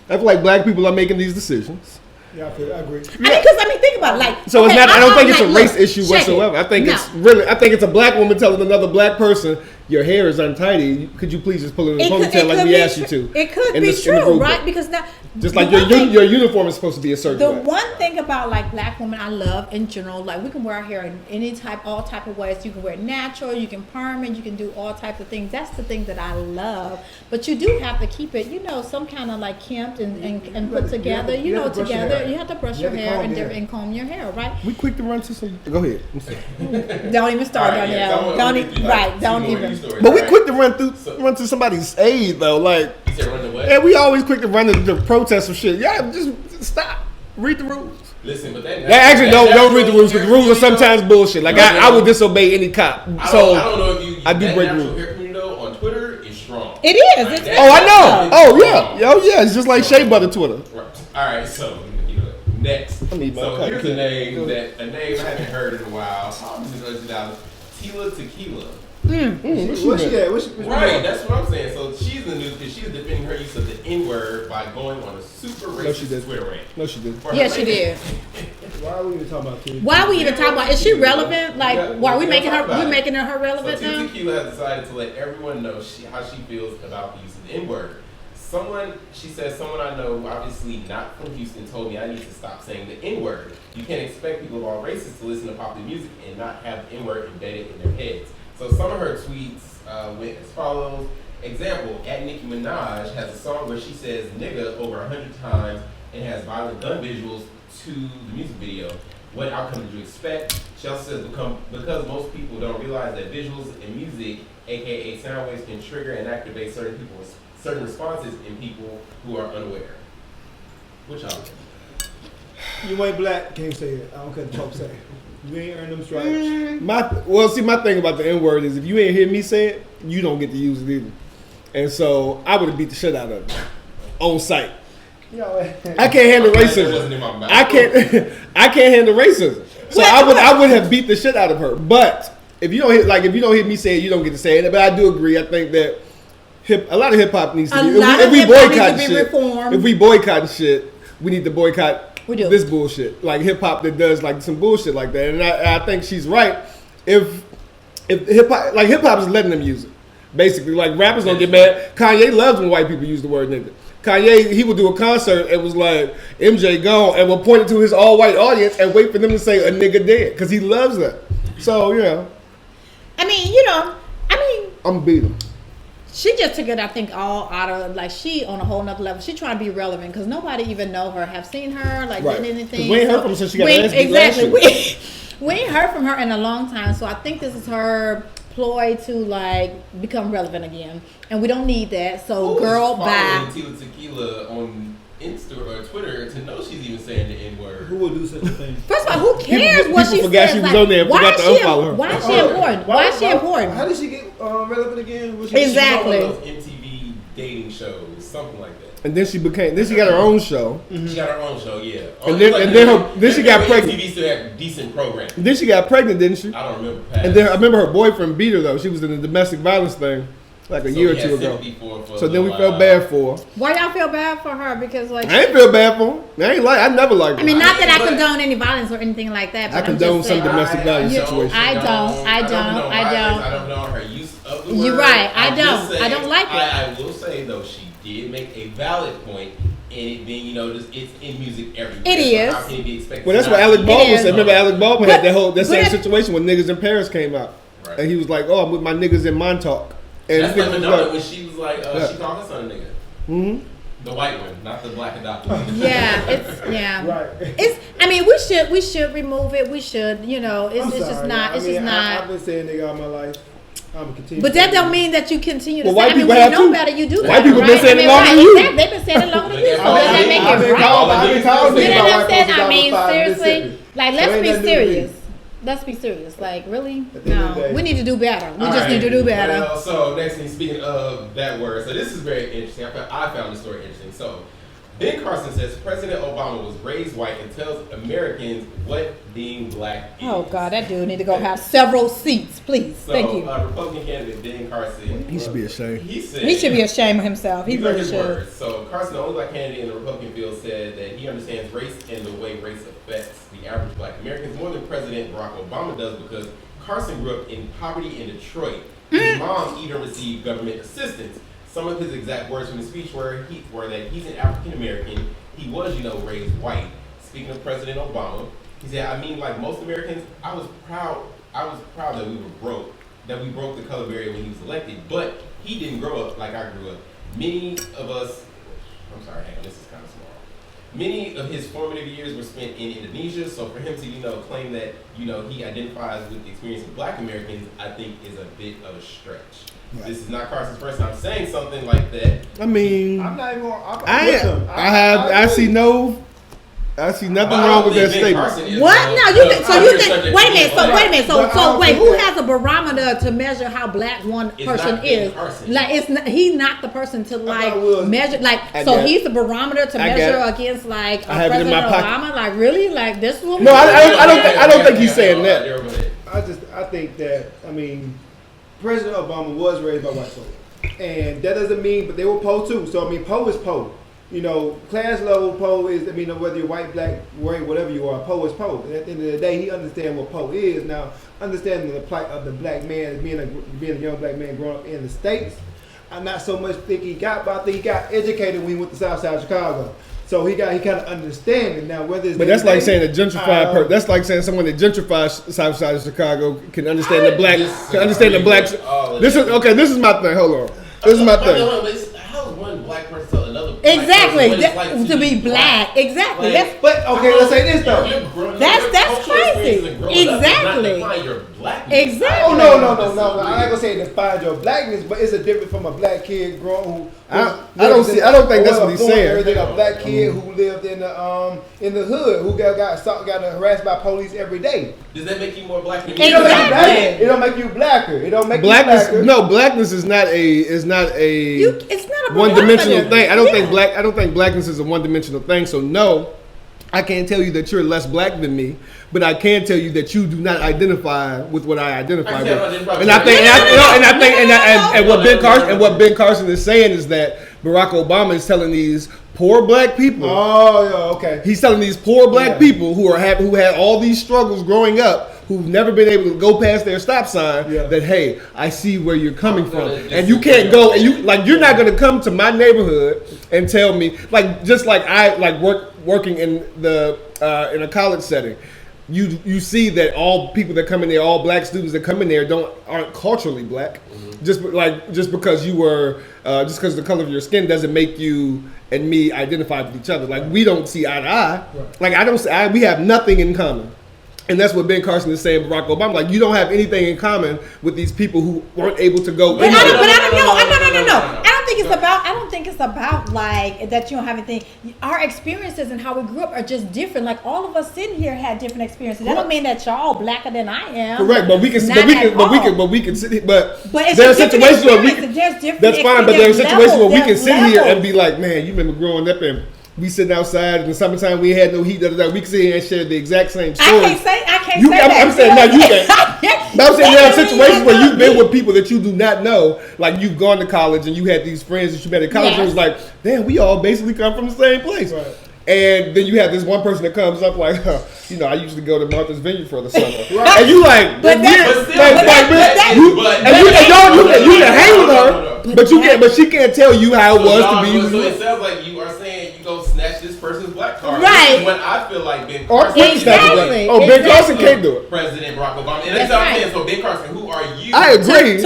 [SPEAKER 2] I feel like black people are making these decisions.
[SPEAKER 4] Yeah, I agree.
[SPEAKER 3] I mean, think about it, like.
[SPEAKER 2] So it's
[SPEAKER 3] okay,
[SPEAKER 2] not. I don't think
[SPEAKER 3] I'm
[SPEAKER 2] it's a
[SPEAKER 3] like,
[SPEAKER 2] race
[SPEAKER 3] look,
[SPEAKER 2] issue
[SPEAKER 3] check it.
[SPEAKER 2] whatsoever. I think
[SPEAKER 3] No.
[SPEAKER 2] it's really. I think it's a black woman telling another black person, "Your hair is untidy. Could you please just pull it in a ponytail like we asked you to?"
[SPEAKER 3] It could
[SPEAKER 2] in
[SPEAKER 3] be
[SPEAKER 2] the- in the
[SPEAKER 3] true,
[SPEAKER 2] rule
[SPEAKER 3] right?
[SPEAKER 2] book.
[SPEAKER 3] Because now,
[SPEAKER 2] Just
[SPEAKER 3] the
[SPEAKER 2] like
[SPEAKER 3] one thing-
[SPEAKER 2] your uniform is supposed to be a certain
[SPEAKER 3] The
[SPEAKER 2] way.
[SPEAKER 3] one thing about like black women I love in general, like we can wear our hair in any type, all type of ways. You can wear it natural, you can perm it, you can do all types of things. That's the thing that I love. But you do have to keep it, some kind of like kempt and put together,
[SPEAKER 4] you have to brush your
[SPEAKER 3] together.
[SPEAKER 4] hair.
[SPEAKER 3] You have to brush
[SPEAKER 4] You
[SPEAKER 3] your
[SPEAKER 4] have to
[SPEAKER 3] hair
[SPEAKER 4] comb your hair.
[SPEAKER 3] and comb your hair, right?
[SPEAKER 2] We quick to run to some. Go ahead. I'm sorry.
[SPEAKER 3] Don't even start,
[SPEAKER 1] All right, yeah,
[SPEAKER 3] Danielle.
[SPEAKER 1] so
[SPEAKER 3] Don't
[SPEAKER 1] we
[SPEAKER 3] even,
[SPEAKER 1] do, like,
[SPEAKER 3] right?
[SPEAKER 1] two
[SPEAKER 3] Don't
[SPEAKER 1] more
[SPEAKER 3] even.
[SPEAKER 1] news stories,
[SPEAKER 2] But we
[SPEAKER 1] right?
[SPEAKER 2] quick to
[SPEAKER 1] So-
[SPEAKER 2] run to somebody's aid though. Like,
[SPEAKER 1] You said run away.
[SPEAKER 2] and we always quick to run to protest some shit. Yeah, just stop. Read the rules.
[SPEAKER 1] Listen, but that.
[SPEAKER 2] Yeah, actually, don't read the rules because the rules are
[SPEAKER 1] natural hair
[SPEAKER 2] sometimes bullshit. Like I would disobey any cop.
[SPEAKER 1] community,
[SPEAKER 2] So
[SPEAKER 1] though, I don't know if you.
[SPEAKER 2] I do
[SPEAKER 1] that
[SPEAKER 2] break
[SPEAKER 1] natural
[SPEAKER 2] rules.
[SPEAKER 1] hair community though on Twitter is strong.
[SPEAKER 3] It is.
[SPEAKER 1] Like,
[SPEAKER 3] It's
[SPEAKER 1] that-
[SPEAKER 2] Oh, I know.
[SPEAKER 1] that
[SPEAKER 2] Oh
[SPEAKER 1] is
[SPEAKER 2] yeah.
[SPEAKER 1] strong.
[SPEAKER 2] Oh yeah. It's just like Shea Butter Twitter.
[SPEAKER 1] Right. All right, so next.
[SPEAKER 2] I need my
[SPEAKER 1] So
[SPEAKER 2] cut.
[SPEAKER 1] here's a name I haven't heard in a while. Tila Tequila.
[SPEAKER 4] What's she at?
[SPEAKER 1] Right, that's what I'm saying. So she's in the news because she's defending her use of the N-word by going on a super
[SPEAKER 2] she
[SPEAKER 1] racist
[SPEAKER 2] did.
[SPEAKER 1] Twitter rant.
[SPEAKER 2] No, she did.
[SPEAKER 1] For her
[SPEAKER 3] Yeah, she
[SPEAKER 1] latest-
[SPEAKER 3] did.
[SPEAKER 4] Why are we even talking about Tila?
[SPEAKER 3] Why are we even talking about? Is she relevant? Like,
[SPEAKER 1] Yeah,
[SPEAKER 3] why are we
[SPEAKER 1] yeah,
[SPEAKER 3] making her?
[SPEAKER 1] talk about
[SPEAKER 3] We
[SPEAKER 1] it.
[SPEAKER 3] making her
[SPEAKER 1] So
[SPEAKER 3] relevant
[SPEAKER 1] Tila
[SPEAKER 3] now?
[SPEAKER 1] Tequila has decided to let everyone know how she feels about the use of the N-word. She says, someone I know, obviously not from Houston, told me I need to stop saying the N-word. You can't expect people of all races to listen to popular music and not have the N-word embedded in their heads. So some of her tweets went as follows. Example, at Nicki Minaj has a song where she says nigga over 100 times and has violent gun visuals to the music video. What outcome did you expect? She also says because most people don't realize that visuals in music, aka sound waves, can trigger and activate certain responses in people who are unaware. What y'all think?
[SPEAKER 4] You ain't black, can't say it. I don't care what the folks say. You ain't earned them stripes.
[SPEAKER 2] My thing about the N word is if you ain't hear me say it, you don't get to use it either. And so I would have beat the shit out of it on sight. I can't handle racism. I can't handle racism. So I would have beat the shit out of her. But if you don't hear me say it, you don't get to say it. But I do agree. I think that a lot of hip hop needs to be. If we boycott shit, if we boycott shit, we need to boycott this bullshit. Like hip hop that does like some bullshit like that. And I think she's right. If hip hop is letting them use it. Basically, like rappers don't get mad. Kanye loves when white people use the word nigga. Kanye, he would do a concert and was like, MJ gone, and will point it to his all-white audience and wait for them to say a nigga dead, because he loves that. So, I'm beat him.
[SPEAKER 3] She just took it, I think, all out of, like, she on a whole nother level. She trying to be relevant, because nobody even know her, have seen her, like, did anything.
[SPEAKER 2] We ain't heard from her since she got ass beat last year.
[SPEAKER 3] We ain't heard from her in a long time, so I think this is her ploy to like become relevant again, and we don't need that. So, girl, bye.
[SPEAKER 1] Tila Tequila on Insta or Twitter to know she's even saying the N word.
[SPEAKER 4] Who would do such a thing?
[SPEAKER 3] First of all, who cares what she
[SPEAKER 2] forgot
[SPEAKER 3] says?
[SPEAKER 2] she was on there and forgot to unfollow her.
[SPEAKER 3] Why is she important? Why is she important?
[SPEAKER 4] How did she get relevant again?
[SPEAKER 3] Exactly.
[SPEAKER 1] She was on those MTV dating shows, something like that.
[SPEAKER 2] And then she got her own show.
[SPEAKER 1] She got her own show, yeah.
[SPEAKER 2] And then she got pregnant.
[SPEAKER 1] MTV still had decent programming.
[SPEAKER 2] Then she got pregnant, didn't she?
[SPEAKER 1] I don't remember.
[SPEAKER 2] And then I remember her boyfriend beat her though. She was in the domestic violence thing like a year or two ago. So then we felt bad for her.
[SPEAKER 3] Why y'all feel bad for her? Because like
[SPEAKER 2] I ain't feel bad for her. I never liked her.
[SPEAKER 3] I mean, not that I condone any violence or anything like that. But
[SPEAKER 2] I condone some domestic violence situations.
[SPEAKER 3] I don't
[SPEAKER 1] know her use of the word.
[SPEAKER 3] You're right. I don't like it.
[SPEAKER 1] I will say though, she did make a valid point. And it being, it's in music everywhere.
[SPEAKER 3] It is.
[SPEAKER 1] So how can it be expected?
[SPEAKER 2] Well, that's what Alec Baldwin said. Remember, Alec Baldwin had that same situation when Niggas in Paris came out, right. And he was like, "Oh, I'm with my niggas in Montauk." And
[SPEAKER 1] that's like Madonna when she was like, she called her son a nigga.
[SPEAKER 2] Mm-hmm.
[SPEAKER 1] The white one, not the black adopted one.
[SPEAKER 4] Right.
[SPEAKER 3] It's. I mean, we should remove it. We should. It's just not.
[SPEAKER 4] I've been saying nigga all my life. I'm continue.
[SPEAKER 3] But that don't mean that you continue to say.
[SPEAKER 2] White people
[SPEAKER 3] when you know
[SPEAKER 2] too.
[SPEAKER 3] better, you do that.
[SPEAKER 2] White people
[SPEAKER 3] right?
[SPEAKER 2] been saying it longer than you.
[SPEAKER 3] They've been saying it longer than you. So does that make it right?
[SPEAKER 4] I've been called
[SPEAKER 3] You know what I'm saying? I
[SPEAKER 4] I
[SPEAKER 3] mean, seriously. Like, let's be serious. Let's be serious. Like, really? No. We need to do better. We just need to do better.
[SPEAKER 1] Well, so, next thing, speaking of that word, so this is very interesting. I found the story interesting. So, Ben Carson says President Obama was raised white and tells Americans what being black is.
[SPEAKER 3] Oh, God, that dude need to go have several seats, please.
[SPEAKER 1] So,
[SPEAKER 3] thank you.
[SPEAKER 1] Republican candidate Ben Carson.
[SPEAKER 2] He should be ashamed.
[SPEAKER 1] He said
[SPEAKER 3] He should be ashamed of himself. He really should.
[SPEAKER 1] Words. So Carson, the only black candidate in the Republican field, said that he understands race and the way race affects the average black Americans more than President Barack Obama does because Carson grew up in poverty in Detroit. His mom even received government assistance. Some of his exact words from the speech were that he's an African American. He was, raised white. Speaking of President Obama, he said, I mean, like most Americans, I was proud that we broke the color barrier when he was elected, but he didn't grow up like I grew up. Many of us, I'm sorry, hang on, this is kind of small. Many of his formative years were spent in Indonesia, so for him to, claim that, he identifies with the experience of black Americans, I think is a bit of a stretch. Right. This is not Carson's first time saying something like that.
[SPEAKER 2] I mean,
[SPEAKER 4] I'm not even gonna,
[SPEAKER 2] I see nothing wrong with that statement.
[SPEAKER 3] What? No, you think? Wait a minute. So wait. Who has a barometer to measure how black one person is? Like, he's not the person to measure. Like, so he's the barometer to measure against President Obama. Like, really? Like this woman?
[SPEAKER 2] No, I don't think he's saying that.
[SPEAKER 4] I think that President Obama was raised by white folks, and that doesn't mean, but they were Poe too. So Poe is Poe. Class level Poe is, whether you're white, black, white, whatever you are, Poe is Poe. And at the end of the day, he understands what Poe is. Now, understanding the plight of the black man, being a young black man growing up in the States, I not so much think he got, but I think he got educated when he went to South Side of Chicago. So he kind of understand it now. Whether it's
[SPEAKER 2] that's like saying a gentrified that's like saying someone that gentrifies South Side of Chicago can understand the black. This is my thing. Hold on. This is my thing.
[SPEAKER 1] How is one black person tell another?
[SPEAKER 3] Exactly. To be black. Exactly.
[SPEAKER 4] Let's say this though.
[SPEAKER 3] That's crazy. Exactly.
[SPEAKER 1] Your blackness.
[SPEAKER 3] Exactly.
[SPEAKER 4] Oh no! I'm not gonna say it defines your blackness, but it's a difference from a black kid growing
[SPEAKER 2] I don't think that's what he's saying.
[SPEAKER 4] A black kid who lived in the hood who got harassed by police every day.
[SPEAKER 1] Does that make you more black than
[SPEAKER 3] Exactly.
[SPEAKER 1] me?
[SPEAKER 4] It don't make you blacker. It don't make
[SPEAKER 2] Blackness,
[SPEAKER 4] you blacker.
[SPEAKER 2] no, blackness is not a
[SPEAKER 3] It's not a
[SPEAKER 2] one-dimensional
[SPEAKER 3] parameter.
[SPEAKER 2] thing. I
[SPEAKER 3] Yeah.
[SPEAKER 2] don't think blackness is a one-dimensional thing. So no, I can't tell you that you're less black than me, but I can tell you that you do not identify with what I identify with. And what Ben Carson is saying is that Barack Obama is telling these poor black people.
[SPEAKER 4] Oh, yeah, okay.
[SPEAKER 2] He's telling these poor black people who had all these struggles growing up, who've never been able to go past their stop sign, that hey, I see where you're coming from, and you can't go, and you're not gonna come to my neighborhood and tell me working in in a college setting. You see that all people that come in there, all black students that come in there aren't culturally black. Just because because the color of your skin doesn't make you and me identify with each other. Like we don't see eye to eye. Like we have nothing in common. And that's what Ben Carson is saying, Barack Obama. Like, you don't have anything in common with these people who weren't able to go.
[SPEAKER 3] But I don't know. I don't think it's about like that you don't have anything. Our experiences and how we grew up are just different. Like all of us sitting here had different experiences. That don't mean that you're all blacker than I am.
[SPEAKER 2] Correct, but we can sit here. But
[SPEAKER 3] it's
[SPEAKER 2] there's
[SPEAKER 3] a
[SPEAKER 2] situations where
[SPEAKER 3] there's different.
[SPEAKER 2] that's fine. But there's situations where we can sit here
[SPEAKER 3] levels.
[SPEAKER 2] and be like, man, you remember growing up and we sitting outside in the summertime, we had no heat. We can sit here and share the exact same story.
[SPEAKER 3] I can't say
[SPEAKER 2] I'm
[SPEAKER 3] that.
[SPEAKER 2] saying now you can't. But I'm saying there are situations where you've been with people that you do not know. Like you've gone to college and you had these friends that you met at college. And it was like, damn, we all basically come from the same place. Right. And then you have this one person that comes up like, I usually go to Martha's Vineyard for the summer. Right. And you like, you can hang with her, but she can't tell you how it was to be.
[SPEAKER 1] So it sounds like you are saying you go snatch this person's black card.
[SPEAKER 3] Right.
[SPEAKER 1] This is when I feel like Ben Carson.
[SPEAKER 3] Exactly.
[SPEAKER 2] Ben Carson can't do it.
[SPEAKER 1] President Barack Obama. And that's what I'm saying. So Ben Carson, who are you?
[SPEAKER 2] I agree.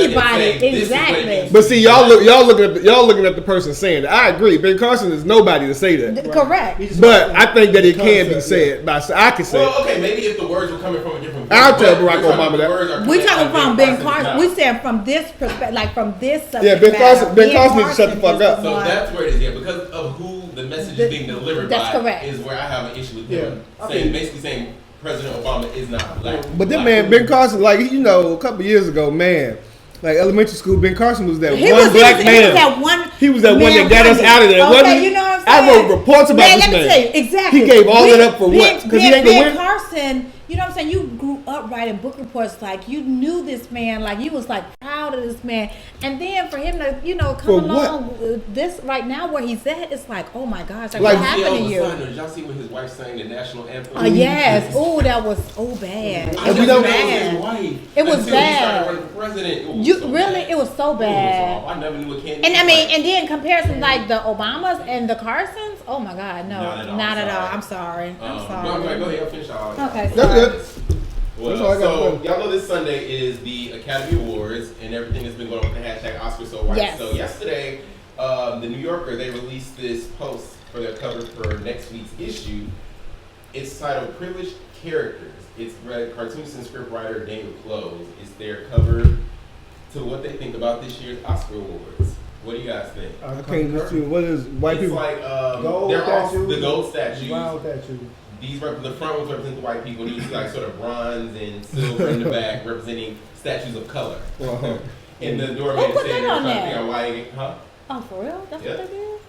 [SPEAKER 3] Anybody. Exactly.
[SPEAKER 2] But see, y'all looking at the person saying it. I agree. Ben Carson is nobody to say that.
[SPEAKER 3] Correct.
[SPEAKER 2] But I think that it can be said. I can say.
[SPEAKER 1] Well, okay, maybe if the words were coming from a different.
[SPEAKER 2] I'll tell Barack Obama that.
[SPEAKER 3] We're talking from Ben Carson. We said from this perspective, like from this subject.
[SPEAKER 2] Yeah, Ben Carson needs to shut the fuck up.
[SPEAKER 1] So that's where it is. Yeah, because of who the message is being delivered
[SPEAKER 3] that's
[SPEAKER 1] by
[SPEAKER 3] correct.
[SPEAKER 1] is where I have an issue with him basically saying President Obama is not black.
[SPEAKER 2] But then, man, Ben Carson, like a couple years ago, man. Like elementary school, Ben Carson was that one black man. He was that one that got us out of there.
[SPEAKER 3] Okay, you know what I'm saying?
[SPEAKER 2] I wrote reports about this man.
[SPEAKER 3] Let me tell you, exactly.
[SPEAKER 2] He gave all that up for what? Because he ain't gonna win.
[SPEAKER 3] Ben Carson, you know what I'm saying? You grew up writing book reports, like you knew this man, like you was like proud of this man, and then for him to come along with this right now where he's at, it's like, oh my gosh, like what happened to you?
[SPEAKER 1] Did y'all see when his wife sang the national anthem?
[SPEAKER 3] Yes. Oh, that was so bad.
[SPEAKER 1] It
[SPEAKER 3] was bad. It was so bad.
[SPEAKER 1] I never knew it came.
[SPEAKER 3] And I mean, and then comparison like the Obamas and the Carsons. Oh my God, no, not at all. I'm sorry.
[SPEAKER 1] Go ahead, finish all.
[SPEAKER 3] Okay,
[SPEAKER 2] that's good.
[SPEAKER 1] Well, so y'all know this Sunday is the Academy Awards and everything that's been going on with the hashtag #OscarsSoWhite.
[SPEAKER 3] Yes.
[SPEAKER 1] So yesterday, the New Yorker, they released this post for their cover for next week's issue. It's titled "Privileged Characters." It's read cartoonist and scriptwriter Daniel Close. It's their cover to what they think about this year's Oscar Awards. What do you guys think?
[SPEAKER 2] I can't just see what is white people.
[SPEAKER 1] It's like
[SPEAKER 4] gold
[SPEAKER 1] they're all
[SPEAKER 4] statues,
[SPEAKER 1] the gold statues.
[SPEAKER 4] Round statue.
[SPEAKER 1] These the front ones represent the white people, and you see like sort of bronze and silver in the back representing statues of color. And the doorman
[SPEAKER 3] put
[SPEAKER 1] is saying
[SPEAKER 3] that on
[SPEAKER 1] they're trying to
[SPEAKER 3] there?
[SPEAKER 1] figure out why, huh?
[SPEAKER 3] Oh, for real? That's what they did?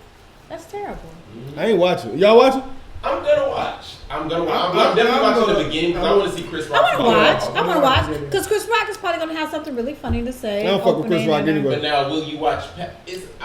[SPEAKER 3] That's terrible.
[SPEAKER 2] I ain't watching. Y'all watching?
[SPEAKER 1] I'm gonna watch. I'm definitely watching the beginning because I want to see Chris Rock.
[SPEAKER 3] I want to watch because Chris Rock is probably going to have something really funny to say.
[SPEAKER 2] I don't fuck with Chris Rock anyway.
[SPEAKER 1] But now, will you watch? I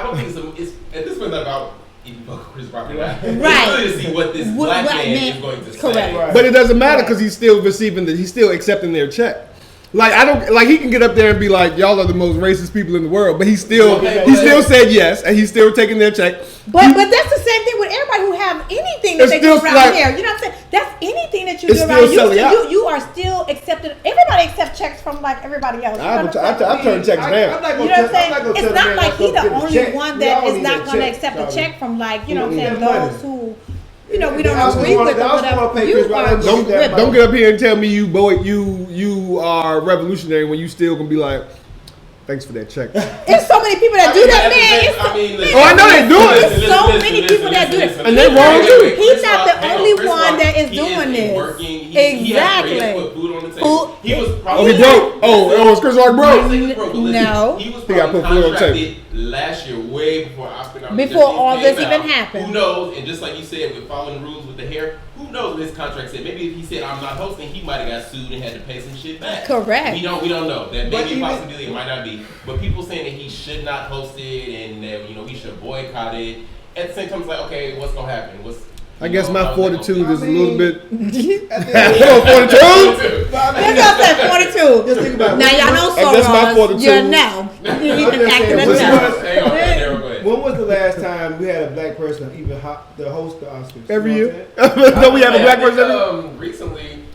[SPEAKER 1] don't think it's at this point not about if you fuck with Chris Rock or not.
[SPEAKER 3] Right.
[SPEAKER 1] It's really to see what this black man is going to say.
[SPEAKER 3] Correct.
[SPEAKER 2] But it doesn't matter because he's still he's still accepting their check. Like he can get up there and be like, y'all are the most racist people in the world, but he still said yes, and he's still taking their check.
[SPEAKER 3] But that's the same thing with everybody who have anything that they do around here. You know what I'm saying? That's anything that you do around here. You are still accepted. Everybody accepts checks from like everybody else.
[SPEAKER 2] I turn checks down.
[SPEAKER 3] You know what I'm saying? It's not like he's the only one that is not going to accept a check from like, you know what I'm saying, those who you know, we don't
[SPEAKER 4] I was
[SPEAKER 3] agree
[SPEAKER 4] gonna-
[SPEAKER 3] with
[SPEAKER 4] I
[SPEAKER 3] or
[SPEAKER 4] was gonna
[SPEAKER 3] whatever.
[SPEAKER 4] pay
[SPEAKER 3] You
[SPEAKER 4] Chris Rock.
[SPEAKER 3] are
[SPEAKER 2] Don't
[SPEAKER 3] ripping.
[SPEAKER 2] don't get up here and tell me you are revolutionary when you still gonna be like, thanks for that check.
[SPEAKER 3] There's so many people that do that, man. It's so-
[SPEAKER 2] Oh, I know they do it.
[SPEAKER 3] There's so many people that do it.
[SPEAKER 2] And they wrong too.
[SPEAKER 3] He's not the only one that is doing this. Exactly.
[SPEAKER 1] He put food on the table.
[SPEAKER 3] Food-
[SPEAKER 1] He was
[SPEAKER 2] Oh,
[SPEAKER 1] probably
[SPEAKER 2] he broke. Oh, it was Chris Rock
[SPEAKER 1] I
[SPEAKER 2] broke.
[SPEAKER 1] think he's broke, but listen,
[SPEAKER 3] No.
[SPEAKER 1] he was
[SPEAKER 2] He got
[SPEAKER 1] probably
[SPEAKER 2] put food on the
[SPEAKER 1] contracted last year, way before Oscar nominations
[SPEAKER 3] Before all
[SPEAKER 1] came
[SPEAKER 3] this
[SPEAKER 1] out.
[SPEAKER 3] even happened.
[SPEAKER 1] Who knows? And just like you said, with following the rules with the hair, who knows what his contract said? Maybe if he said I'm not hosting, he might have got sued and had to pay some shit back.
[SPEAKER 3] Correct.
[SPEAKER 1] We don't know. That may
[SPEAKER 4] But
[SPEAKER 1] be a
[SPEAKER 4] even-
[SPEAKER 1] possibility. It might not be. But people saying that he should not host it and that we should boycott it. At the same time, it's like, okay, what's gonna happen?
[SPEAKER 2] I guess my
[SPEAKER 1] how's that gonna
[SPEAKER 2] fortitude
[SPEAKER 1] be?
[SPEAKER 2] is a little bit.
[SPEAKER 4] At the
[SPEAKER 2] Oh,
[SPEAKER 4] end-
[SPEAKER 2] 42?
[SPEAKER 4] But I mean,
[SPEAKER 3] That's what I said, 42.
[SPEAKER 4] Just think about it.
[SPEAKER 3] Now y'all know
[SPEAKER 2] And that's my
[SPEAKER 3] Soros.
[SPEAKER 2] 42.
[SPEAKER 3] You're no. You
[SPEAKER 4] I'm
[SPEAKER 3] can
[SPEAKER 4] just
[SPEAKER 3] act
[SPEAKER 4] saying,
[SPEAKER 3] it
[SPEAKER 4] what's
[SPEAKER 3] no.
[SPEAKER 4] what-
[SPEAKER 1] Hang on, Daryl, go ahead.
[SPEAKER 4] When was the last time we had a black person even to host the Oscars?
[SPEAKER 2] Every
[SPEAKER 4] You know
[SPEAKER 2] year.
[SPEAKER 4] what I'm saying?
[SPEAKER 2] Don't we have a black
[SPEAKER 1] I think,
[SPEAKER 2] person every year?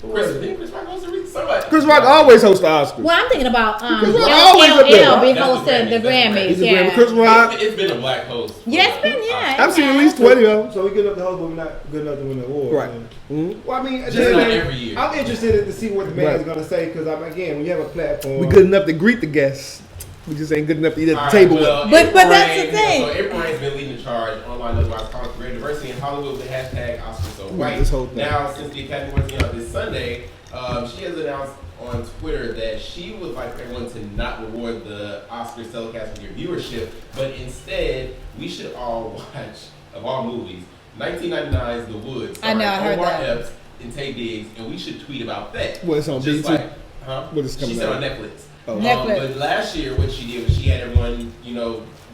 [SPEAKER 1] Recently, Chris Rock hosts it. Somebody.
[SPEAKER 2] Chris Rock always hosts the Oscars.
[SPEAKER 3] Well, I'm thinking about
[SPEAKER 2] Chris Rock always up there.
[SPEAKER 3] LL be
[SPEAKER 1] That's the
[SPEAKER 3] hosting the
[SPEAKER 1] Grammys, that's the
[SPEAKER 3] Grammys.
[SPEAKER 2] He's a
[SPEAKER 3] Yeah.
[SPEAKER 2] Grammy. Chris Rock.
[SPEAKER 1] It's been a black host.
[SPEAKER 3] Yeah, it's been, yeah.
[SPEAKER 2] I've seen at least 20 of them.
[SPEAKER 4] So we good enough to host, but we're not good enough to win the award.
[SPEAKER 2] Right.
[SPEAKER 4] man. Well, I mean, at the
[SPEAKER 1] Just
[SPEAKER 4] end of
[SPEAKER 1] not
[SPEAKER 4] the day,
[SPEAKER 1] every year.
[SPEAKER 4] I'm interested to see what the man's
[SPEAKER 2] Right.
[SPEAKER 4] gonna say because again, when you have a platform,
[SPEAKER 2] We good enough to greet the guests. We just ain't good enough to eat at the
[SPEAKER 1] All
[SPEAKER 2] table
[SPEAKER 1] right,
[SPEAKER 2] with.
[SPEAKER 1] well,
[SPEAKER 3] But
[SPEAKER 1] April
[SPEAKER 3] that's the
[SPEAKER 1] Rain-
[SPEAKER 3] thing.
[SPEAKER 1] So April Rain's been leading the charge online, otherwise calling for greater diversity in Hollywood with the hashtag Oscars So White.
[SPEAKER 2] This whole thing.
[SPEAKER 1] Now, since the Academy Awards this Sunday, she has announced on Twitter that she would like everyone to not reward the Oscars telecast with your viewership, but instead we should all watch, of all movies, 1999's The Woods.
[SPEAKER 3] I know, I heard
[SPEAKER 1] Omar
[SPEAKER 3] that.
[SPEAKER 1] Epps and Tay Diggs, and we should tweet about that.
[SPEAKER 2] Well, it's on
[SPEAKER 1] Just
[SPEAKER 2] BET?
[SPEAKER 1] like, huh?
[SPEAKER 2] What is coming
[SPEAKER 1] She said
[SPEAKER 2] out?
[SPEAKER 1] on Netflix.
[SPEAKER 2] Oh.
[SPEAKER 3] Netflix.
[SPEAKER 1] But last year, what she did was she had everyone,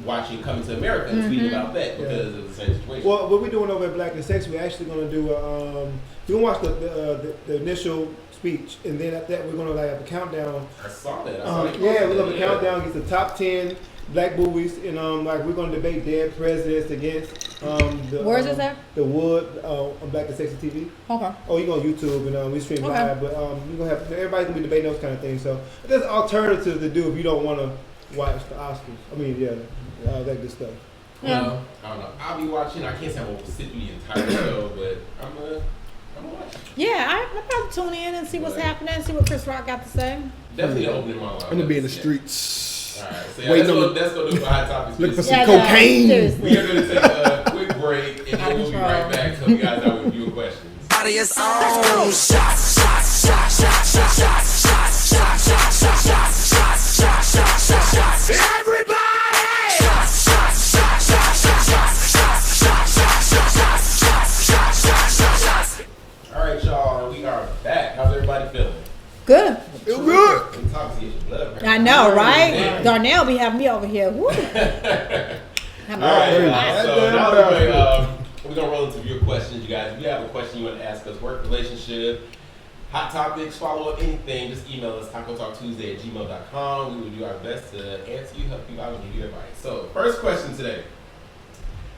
[SPEAKER 1] watching Coming to America and tweeting about that because of the same situation.
[SPEAKER 4] well, what we're doing over at Black and Sex, we're actually gonna do we're gonna watch the initial speech, and then after that we're gonna have a countdown.
[SPEAKER 1] I saw that. I saw that.
[SPEAKER 4] Yeah, we're gonna countdown against the top 10 black movies, and we're gonna debate dead presidents against the.
[SPEAKER 3] Where is this at?
[SPEAKER 4] The Wood on Black and Sexy TV.
[SPEAKER 3] Okay.
[SPEAKER 4] Oh, you go on YouTube and we stream
[SPEAKER 3] Okay.
[SPEAKER 4] live, but we're gonna have everybody's gonna be debating those kind of things. So there's alternatives to do if you don't want to watch the Oscars. I mean, all that good stuff.
[SPEAKER 1] Well, I don't know. I'll be watching. I can't say I won't sit through the entire show, but I'm gonna watch.
[SPEAKER 3] Yeah, I'll probably tune in and see what's happening, see what Chris Rock got to say.
[SPEAKER 1] Definitely an opening monologue.
[SPEAKER 2] I'm gonna be in the
[SPEAKER 1] Yeah.
[SPEAKER 2] streets.
[SPEAKER 1] All right, so
[SPEAKER 2] Waiting
[SPEAKER 1] let's
[SPEAKER 2] on
[SPEAKER 1] go. Let's go do it for hot topics.
[SPEAKER 2] Looking for
[SPEAKER 1] this
[SPEAKER 2] some
[SPEAKER 1] week.
[SPEAKER 3] Yeah,
[SPEAKER 2] cocaine.
[SPEAKER 3] seriously.
[SPEAKER 1] We are going to take a quick break, and then we'll be
[SPEAKER 3] Control.
[SPEAKER 1] right back. Tell you guys how we view questions. All right, y'all. We are back. How's everybody feeling?
[SPEAKER 3] Good.
[SPEAKER 2] Feel good.
[SPEAKER 1] Intoxication blood pressure.
[SPEAKER 3] I know, right?
[SPEAKER 1] Damn.
[SPEAKER 3] Darnell be having me over here. Woo.
[SPEAKER 1] All right, so now we're gonna roll into viewer questions, you guys. If you have a question you want to ask us, work, relationship, hot topics, follow up, anything, just email us tacotalktuesday@gmail.com. We will do our best to answer you, help you out, and give you advice. So, first question today.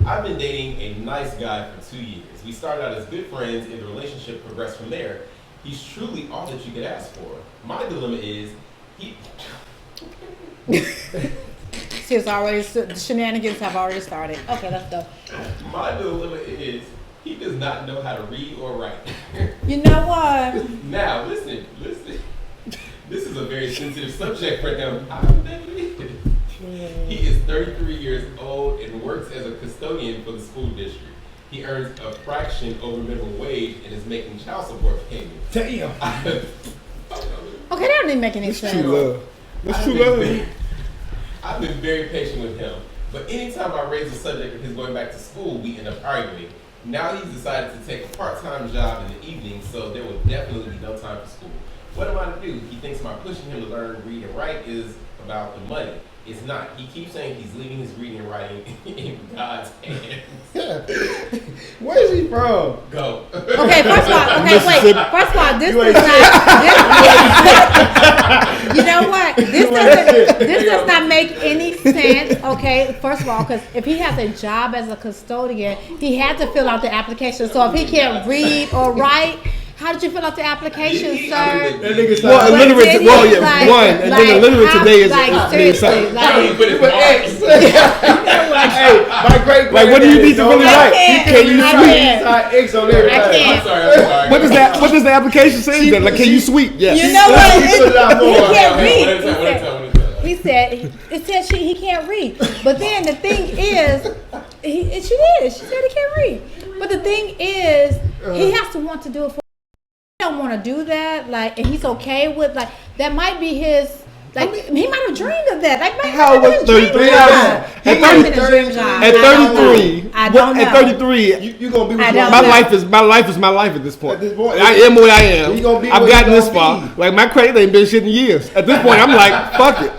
[SPEAKER 1] I've been dating a nice guy for 2 years. We started out as good friends, and the relationship progressed from there. He's truly all that you could ask for. My dilemma is
[SPEAKER 3] See, it's already, the shenanigans have already started. Okay, let's go.
[SPEAKER 1] my dilemma is he does not know how to read or write.
[SPEAKER 3] You know what?
[SPEAKER 1] Now, listen. This is a very sensitive subject for him. How would that be? He is 33 years old and works as a custodian for the school district. He earns a fraction over minimum wage and is making child support payments.
[SPEAKER 4] Damn.
[SPEAKER 3] Okay, that didn't make any
[SPEAKER 2] It's
[SPEAKER 3] sense.
[SPEAKER 2] true love. That's true love.
[SPEAKER 1] I've been very patient with him, but anytime I raise the subject of his going back to school, we end up arguing. Now he's decided to take a part-time job in the evening, so there will definitely be no time for school. What am I to do? He thinks my pushing him to learn read and write is about the money. It's not. He keeps saying he's leaving his reading and writing in God's hands.
[SPEAKER 4] Where is he from?
[SPEAKER 1] Go.
[SPEAKER 3] Okay, first of all, okay, wait.
[SPEAKER 2] Mississippi.
[SPEAKER 3] First of all, this
[SPEAKER 4] You
[SPEAKER 3] does
[SPEAKER 4] ain't
[SPEAKER 3] not. You know what? This does not make any sense. Okay, first of all, because if he has a job as a custodian, he had to fill out the application. So if he can't read or write, How did you fill out the application,
[SPEAKER 1] He-
[SPEAKER 3] sir?
[SPEAKER 1] I mean,
[SPEAKER 4] That nigga
[SPEAKER 2] Well,
[SPEAKER 4] said,
[SPEAKER 2] illiterate,
[SPEAKER 3] Did he,
[SPEAKER 2] well, yeah,
[SPEAKER 3] like-
[SPEAKER 2] one, and
[SPEAKER 3] like,
[SPEAKER 2] then illiterate
[SPEAKER 3] how-
[SPEAKER 2] today is
[SPEAKER 3] like,
[SPEAKER 2] means
[SPEAKER 3] seriously,
[SPEAKER 2] something.
[SPEAKER 1] He
[SPEAKER 3] like,
[SPEAKER 1] put his
[SPEAKER 4] but
[SPEAKER 1] marks.
[SPEAKER 4] hey, my great
[SPEAKER 2] Like, what do you need to really
[SPEAKER 3] I
[SPEAKER 2] write?
[SPEAKER 3] can't.
[SPEAKER 2] Can you
[SPEAKER 3] I
[SPEAKER 2] sweep?
[SPEAKER 3] can't.
[SPEAKER 4] X on everything.
[SPEAKER 3] I can't.
[SPEAKER 1] I'm sorry.
[SPEAKER 2] What does the application say? Like, can you sweep? Yes.
[SPEAKER 3] You know what?
[SPEAKER 4] He put it out more.
[SPEAKER 3] He can't
[SPEAKER 1] One
[SPEAKER 3] read.
[SPEAKER 1] at a time, one at a time, one at a time.
[SPEAKER 3] He said it said he can't read. But then the thing is, she said he can't read. But the thing is, he has to want to do it for. He don't want to do that, like, and he's okay with like that. Might be his. Like he might have dreamed of that. Like
[SPEAKER 2] How
[SPEAKER 3] might have
[SPEAKER 2] was
[SPEAKER 3] been his
[SPEAKER 2] 33?
[SPEAKER 3] dream job.
[SPEAKER 2] At
[SPEAKER 3] He might have been
[SPEAKER 2] 33,
[SPEAKER 3] his dream job.
[SPEAKER 2] At 33,
[SPEAKER 3] I don't know.
[SPEAKER 2] at 33,
[SPEAKER 4] You gonna be with
[SPEAKER 3] I
[SPEAKER 4] your
[SPEAKER 3] don't
[SPEAKER 2] my
[SPEAKER 3] know.
[SPEAKER 2] life is my life at this point.
[SPEAKER 4] At this point,
[SPEAKER 2] I am what I am.
[SPEAKER 4] you gonna be
[SPEAKER 2] I've
[SPEAKER 4] what you
[SPEAKER 2] gotten this
[SPEAKER 4] gonna
[SPEAKER 2] far.
[SPEAKER 4] be.
[SPEAKER 2] Like my credit ain't been shit in years. At this point, I'm like, fuck it,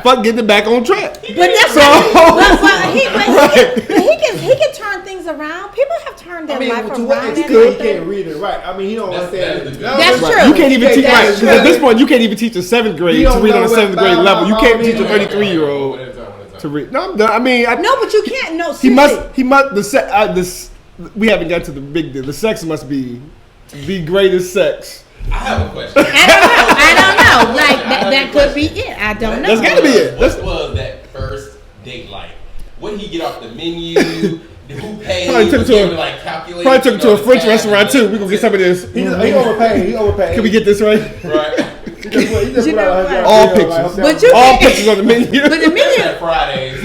[SPEAKER 2] fuck getting it back on track.
[SPEAKER 3] But that's
[SPEAKER 2] So-
[SPEAKER 3] he can turn things around. People have turned their
[SPEAKER 4] I mean,
[SPEAKER 3] life
[SPEAKER 4] to what
[SPEAKER 3] around.
[SPEAKER 4] extent
[SPEAKER 3] and
[SPEAKER 4] he
[SPEAKER 3] everything.
[SPEAKER 4] can't read and write? I mean, he don't
[SPEAKER 1] That's
[SPEAKER 4] understand.
[SPEAKER 1] the-
[SPEAKER 3] That's
[SPEAKER 2] Right.
[SPEAKER 3] true.
[SPEAKER 2] You can't even teach
[SPEAKER 4] That's
[SPEAKER 2] right because
[SPEAKER 4] true.
[SPEAKER 2] at this point you can't even teach a 7th grade
[SPEAKER 4] You
[SPEAKER 2] to
[SPEAKER 4] don't
[SPEAKER 2] read on a
[SPEAKER 4] know
[SPEAKER 2] 7th
[SPEAKER 4] what
[SPEAKER 2] grade
[SPEAKER 4] Bob
[SPEAKER 2] level. You
[SPEAKER 4] Bob
[SPEAKER 2] can't
[SPEAKER 4] means.
[SPEAKER 2] teach a 33-year-old
[SPEAKER 1] One at a time, one at a time.
[SPEAKER 2] to read. No, I'm done. I mean,
[SPEAKER 3] No, but you can't. No,
[SPEAKER 2] he
[SPEAKER 3] seriously.
[SPEAKER 2] must. This. We haven't got to the big deal. The sex must be the greatest sex.
[SPEAKER 1] I have a question.
[SPEAKER 3] I don't know. Like that could be it. I don't know.
[SPEAKER 2] That's gotta be it.
[SPEAKER 1] What was that first date like? What did he get off the menu? Who paid?
[SPEAKER 2] Probably took
[SPEAKER 1] Was
[SPEAKER 2] him to
[SPEAKER 1] he
[SPEAKER 2] a-
[SPEAKER 1] able like calculate,
[SPEAKER 2] Probably took him to a
[SPEAKER 1] the
[SPEAKER 2] French
[SPEAKER 1] tab
[SPEAKER 2] restaurant
[SPEAKER 1] and
[SPEAKER 2] too. We gonna get some of this.
[SPEAKER 4] He overpaid. He overpaid.
[SPEAKER 2] Can we get this right?
[SPEAKER 1] Right.
[SPEAKER 4] He just
[SPEAKER 3] You
[SPEAKER 4] put out
[SPEAKER 3] know
[SPEAKER 4] $100
[SPEAKER 2] All
[SPEAKER 4] bill,
[SPEAKER 2] pictures.
[SPEAKER 4] like,
[SPEAKER 3] But you
[SPEAKER 2] All
[SPEAKER 3] can't-
[SPEAKER 2] pictures on the menu.
[SPEAKER 3] But the minute
[SPEAKER 1] At Fridays.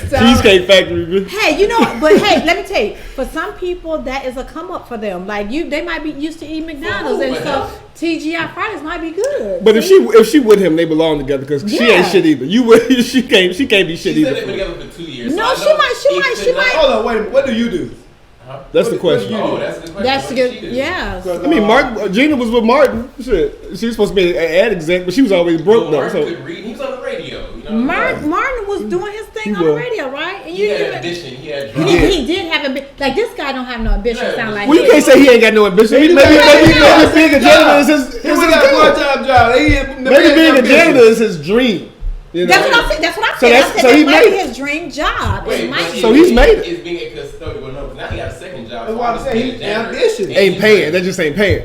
[SPEAKER 3] so,
[SPEAKER 2] Cheesecake Factory. bitch.
[SPEAKER 3] hey, you know, but hey, let me tell you, for some people that is a come up for them. Like they might be used to eat McDonald's, and so TGI Fridays might be good.
[SPEAKER 2] But if she with him, they belong together because she
[SPEAKER 3] Yeah.
[SPEAKER 2] ain't shit either. You would she can't be shit
[SPEAKER 1] She said
[SPEAKER 2] either.
[SPEAKER 1] they've been together for 2 years.
[SPEAKER 3] No,
[SPEAKER 1] so I
[SPEAKER 3] she
[SPEAKER 1] know
[SPEAKER 3] might-
[SPEAKER 1] it could not-
[SPEAKER 3] might-
[SPEAKER 4] Hold on, wait a minute. What do you do?
[SPEAKER 1] Huh?
[SPEAKER 2] That's the
[SPEAKER 4] What do
[SPEAKER 2] question.
[SPEAKER 4] you
[SPEAKER 1] Oh, that's a good question.
[SPEAKER 3] That's
[SPEAKER 1] What
[SPEAKER 3] good.
[SPEAKER 1] did she do?
[SPEAKER 3] Yeah.
[SPEAKER 2] I mean, Gina was with Martin. Shit, she was supposed to be an ad exec, but she was always broke
[SPEAKER 1] Well,
[SPEAKER 2] though.
[SPEAKER 1] Martin
[SPEAKER 2] So
[SPEAKER 1] could read. He was on the radio. You know.
[SPEAKER 3] Martin was doing his thing
[SPEAKER 2] He
[SPEAKER 3] on the
[SPEAKER 2] was.
[SPEAKER 3] radio, right? And
[SPEAKER 1] He had
[SPEAKER 3] didn't-
[SPEAKER 1] ambition. He had
[SPEAKER 3] He,
[SPEAKER 1] drive.
[SPEAKER 3] he did have a bit. Like this guy don't have no ambition.
[SPEAKER 1] Yeah.
[SPEAKER 3] Sound like
[SPEAKER 2] well, you
[SPEAKER 3] him.
[SPEAKER 2] can't say he ain't got no ambition. Maybe being a janitor is his.
[SPEAKER 4] He was got a part-time job.
[SPEAKER 2] Maybe being a janitor is his dream. You know?
[SPEAKER 3] That's what I said. That's what I
[SPEAKER 2] So
[SPEAKER 3] said.
[SPEAKER 2] that's-
[SPEAKER 3] I said
[SPEAKER 2] so
[SPEAKER 3] that
[SPEAKER 2] he
[SPEAKER 3] might be
[SPEAKER 2] made it.
[SPEAKER 3] his dream job.
[SPEAKER 1] Wait,
[SPEAKER 3] It might
[SPEAKER 1] but
[SPEAKER 3] be.
[SPEAKER 2] So he's made it.
[SPEAKER 1] Is being a custodian. Well, no, now he got a second job.
[SPEAKER 4] That's why I'm saying he's ambitious.
[SPEAKER 2] Ain't paying. That just ain't paying.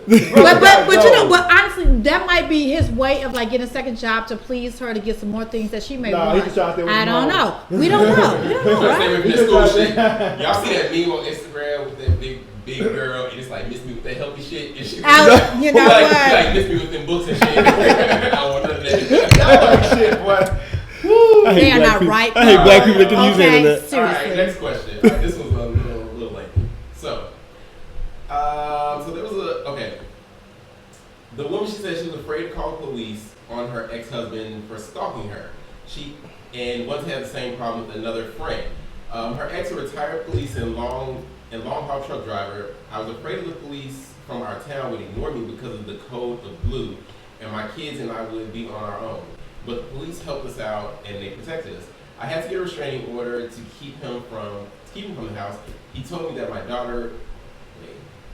[SPEAKER 3] But you know, but honestly, that might be his way of like getting a second job to please her to get some more things that she may
[SPEAKER 4] Nah, he
[SPEAKER 3] want.
[SPEAKER 4] just trying to stay with
[SPEAKER 3] I
[SPEAKER 4] his
[SPEAKER 3] don't
[SPEAKER 4] mom.
[SPEAKER 3] know. We don't know. We don't know,
[SPEAKER 1] Stay
[SPEAKER 3] right?
[SPEAKER 1] with me in school shit. Y'all see that meme on Instagram with that big girl and it's like miss me with that healthy shit and she
[SPEAKER 3] You know
[SPEAKER 1] like,
[SPEAKER 3] what?
[SPEAKER 1] like miss me with them books and shit. I want none of that.
[SPEAKER 4] Shit, boy.
[SPEAKER 2] I hate
[SPEAKER 3] They are
[SPEAKER 2] black
[SPEAKER 3] not
[SPEAKER 2] people.
[SPEAKER 3] right.
[SPEAKER 2] I hate black people that can use the
[SPEAKER 3] Okay,
[SPEAKER 2] internet.
[SPEAKER 1] All right,
[SPEAKER 3] seriously.
[SPEAKER 1] next question. All right, this one's a little lengthy. So there was okay. The woman, she said she was afraid to call police on her ex-husband for stalking her. She once had the same problem with another friend. Her ex, a retired police and long haul truck driver. I was afraid of the police from our town would ignore me because of the code of blue, and my kids and I would be on our own. But the police helped us out and they protected us. I had to get a restraining order to keep him from the house. He told me that my daughter.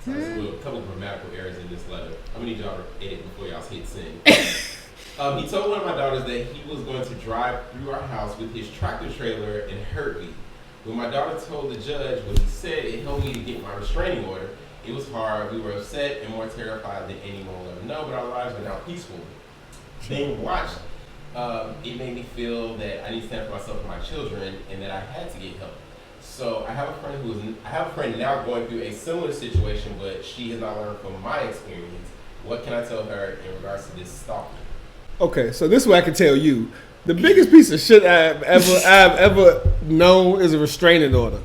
[SPEAKER 1] So there's a couple of grammatical errors in this letter. I'm gonna need y'all to edit before y'all hit send. He told one of my daughters that he was going to drive through our house with his tractor trailer and hurt me. When my daughter told the judge what he said, it helped me to get my restraining order. It was hard. We were upset and more terrified than anyone will ever know, but our lives are now peaceful. Being watched, it made me feel that I need to stand for myself and my children, and that I had to get help. So I have a friend now going through a similar situation, but she has not learned from my experience. What can I tell her in regards to this stalking?
[SPEAKER 2] Okay, so this is what I can tell you. The biggest piece of shit I've ever known is a restraining order.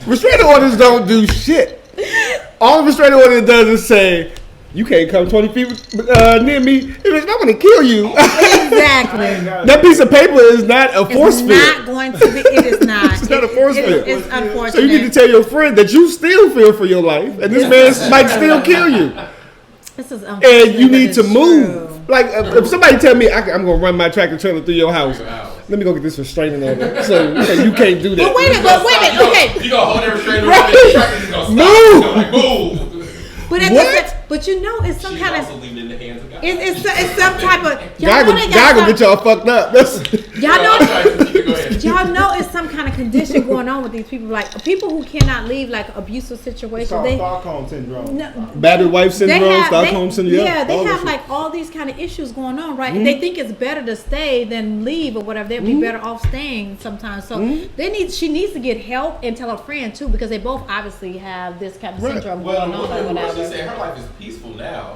[SPEAKER 2] Restraining orders don't do shit. All the restraining order does is say, you can't come 20 feet near me. If I'm going to kill you.
[SPEAKER 3] Exactly.
[SPEAKER 2] That piece of paper is not a force
[SPEAKER 3] It's
[SPEAKER 2] field.
[SPEAKER 3] not going to be. It is not.
[SPEAKER 2] It's not a force field.
[SPEAKER 3] It's unfortunate.
[SPEAKER 2] So you need to tell your friend that you still fear for your life, and this man might still kill you.
[SPEAKER 3] This is unfortunate.
[SPEAKER 2] And you
[SPEAKER 3] but
[SPEAKER 2] need
[SPEAKER 3] it's
[SPEAKER 2] to move.
[SPEAKER 3] true.
[SPEAKER 2] Like if somebody tell me I'm gonna run my tractor trailer through your house, let me go get this restraining order. So you can't do that.
[SPEAKER 3] But wait a minute. Okay.
[SPEAKER 1] You gonna hold that restraining
[SPEAKER 2] Right.
[SPEAKER 1] order and the tractor's gonna stop.
[SPEAKER 2] Move.
[SPEAKER 1] It's gonna like, move.
[SPEAKER 3] But
[SPEAKER 2] What?
[SPEAKER 3] but you know, it's some
[SPEAKER 1] She's
[SPEAKER 3] kind
[SPEAKER 1] also
[SPEAKER 3] of.
[SPEAKER 1] leaving it in the hands of God.
[SPEAKER 3] It's some type of
[SPEAKER 2] God gonna get y'all fucked up. That's
[SPEAKER 3] y'all know.
[SPEAKER 1] Go ahead.
[SPEAKER 3] Y'all know it's some kind of condition going on with these people, like people who cannot leave like abusive situations.
[SPEAKER 4] It's called
[SPEAKER 3] They
[SPEAKER 4] Stockholm syndrome.
[SPEAKER 3] no,
[SPEAKER 2] battered wife syndrome,
[SPEAKER 3] have-
[SPEAKER 2] Stockholm syndrome.
[SPEAKER 3] Yeah, they
[SPEAKER 2] all that
[SPEAKER 3] have
[SPEAKER 2] shit.
[SPEAKER 3] like all these kind of issues going on, right? They think it's better to stay than leave or whatever. They'd be better off staying sometimes. So she needs to get help and tell her friend too, because they both obviously have this kind of
[SPEAKER 2] Right.
[SPEAKER 3] syndrome
[SPEAKER 1] Well,
[SPEAKER 3] going on or
[SPEAKER 1] she
[SPEAKER 3] whatever.
[SPEAKER 1] said her life is peaceful now,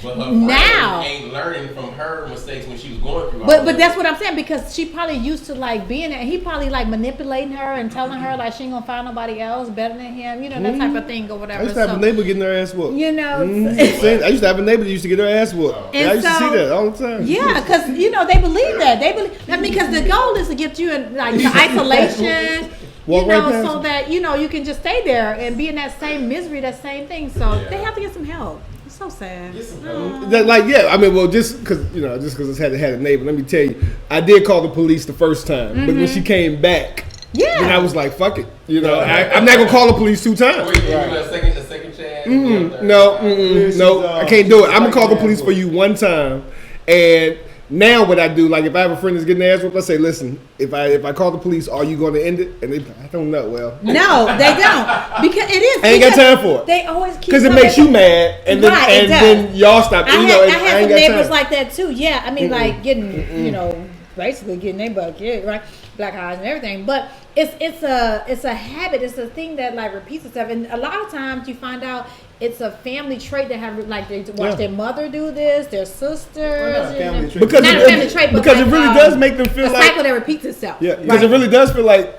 [SPEAKER 1] but her
[SPEAKER 3] Now.
[SPEAKER 1] friend ain't learning from her mistakes when she was going through. all
[SPEAKER 3] But
[SPEAKER 1] that.
[SPEAKER 3] that's what I'm saying, because she probably used to like being there. He probably like manipulating her and telling her like she ain't gonna find nobody else better than him, you know, that type of thing or whatever.
[SPEAKER 2] I used to have
[SPEAKER 3] So,
[SPEAKER 2] a neighbor getting their ass whooped.
[SPEAKER 3] you know,
[SPEAKER 2] I used to have a neighbor that used to get her ass whooped.
[SPEAKER 3] And
[SPEAKER 2] I used to
[SPEAKER 3] so-
[SPEAKER 2] see that all the time.
[SPEAKER 3] yeah, because you know they believe that. They believe that because the goal is to get you in like to isolation.
[SPEAKER 2] Walk
[SPEAKER 3] You
[SPEAKER 2] right
[SPEAKER 3] know,
[SPEAKER 2] past
[SPEAKER 3] so
[SPEAKER 2] them.
[SPEAKER 3] that you know you can just stay there and be in that same misery, that same thing. So
[SPEAKER 1] Yeah.
[SPEAKER 3] they have to get some help. It's so sad.
[SPEAKER 1] Get some help.
[SPEAKER 2] That, like, yeah, I mean, well, just because it's had a neighbor. Let me tell you, I did call the police the first time, but when she came back,
[SPEAKER 3] Yeah.
[SPEAKER 2] then I was like, fuck it, I'm not gonna call the police 2 times.
[SPEAKER 1] Wait, you give her a second chance.
[SPEAKER 2] No, I can't do it. I'm gonna call the police for you 1 time, and now what I do, like if I have a friend that's getting their ass whooped, I say, listen, if I call the police, are you going to end it? And I don't know. Well,
[SPEAKER 3] No, they don't, because it is.
[SPEAKER 2] I ain't got
[SPEAKER 3] because
[SPEAKER 2] time for it.
[SPEAKER 3] They always keep
[SPEAKER 2] because it
[SPEAKER 3] coming-
[SPEAKER 2] makes you mad, and then
[SPEAKER 3] Right, it
[SPEAKER 2] and
[SPEAKER 3] does.
[SPEAKER 2] then y'all stop.
[SPEAKER 3] I
[SPEAKER 2] and
[SPEAKER 3] had
[SPEAKER 2] I
[SPEAKER 3] some
[SPEAKER 2] ain't got
[SPEAKER 3] neighbors
[SPEAKER 2] time.
[SPEAKER 3] like that too. Yeah, I mean, like getting, basically getting their butt kicked, right? Black eyes and everything. But it's a habit. It's a thing that like repeats itself. And a lot of times you find out it's a family trait that have like they watch their mother do this, their sisters.
[SPEAKER 4] Not a family trait.
[SPEAKER 2] because
[SPEAKER 3] Not
[SPEAKER 2] it,
[SPEAKER 3] a family trait, but
[SPEAKER 2] because
[SPEAKER 3] like,
[SPEAKER 2] it really does make them feel
[SPEAKER 3] a
[SPEAKER 2] like
[SPEAKER 3] cycle that repeats itself.
[SPEAKER 2] yeah, because it really does feel like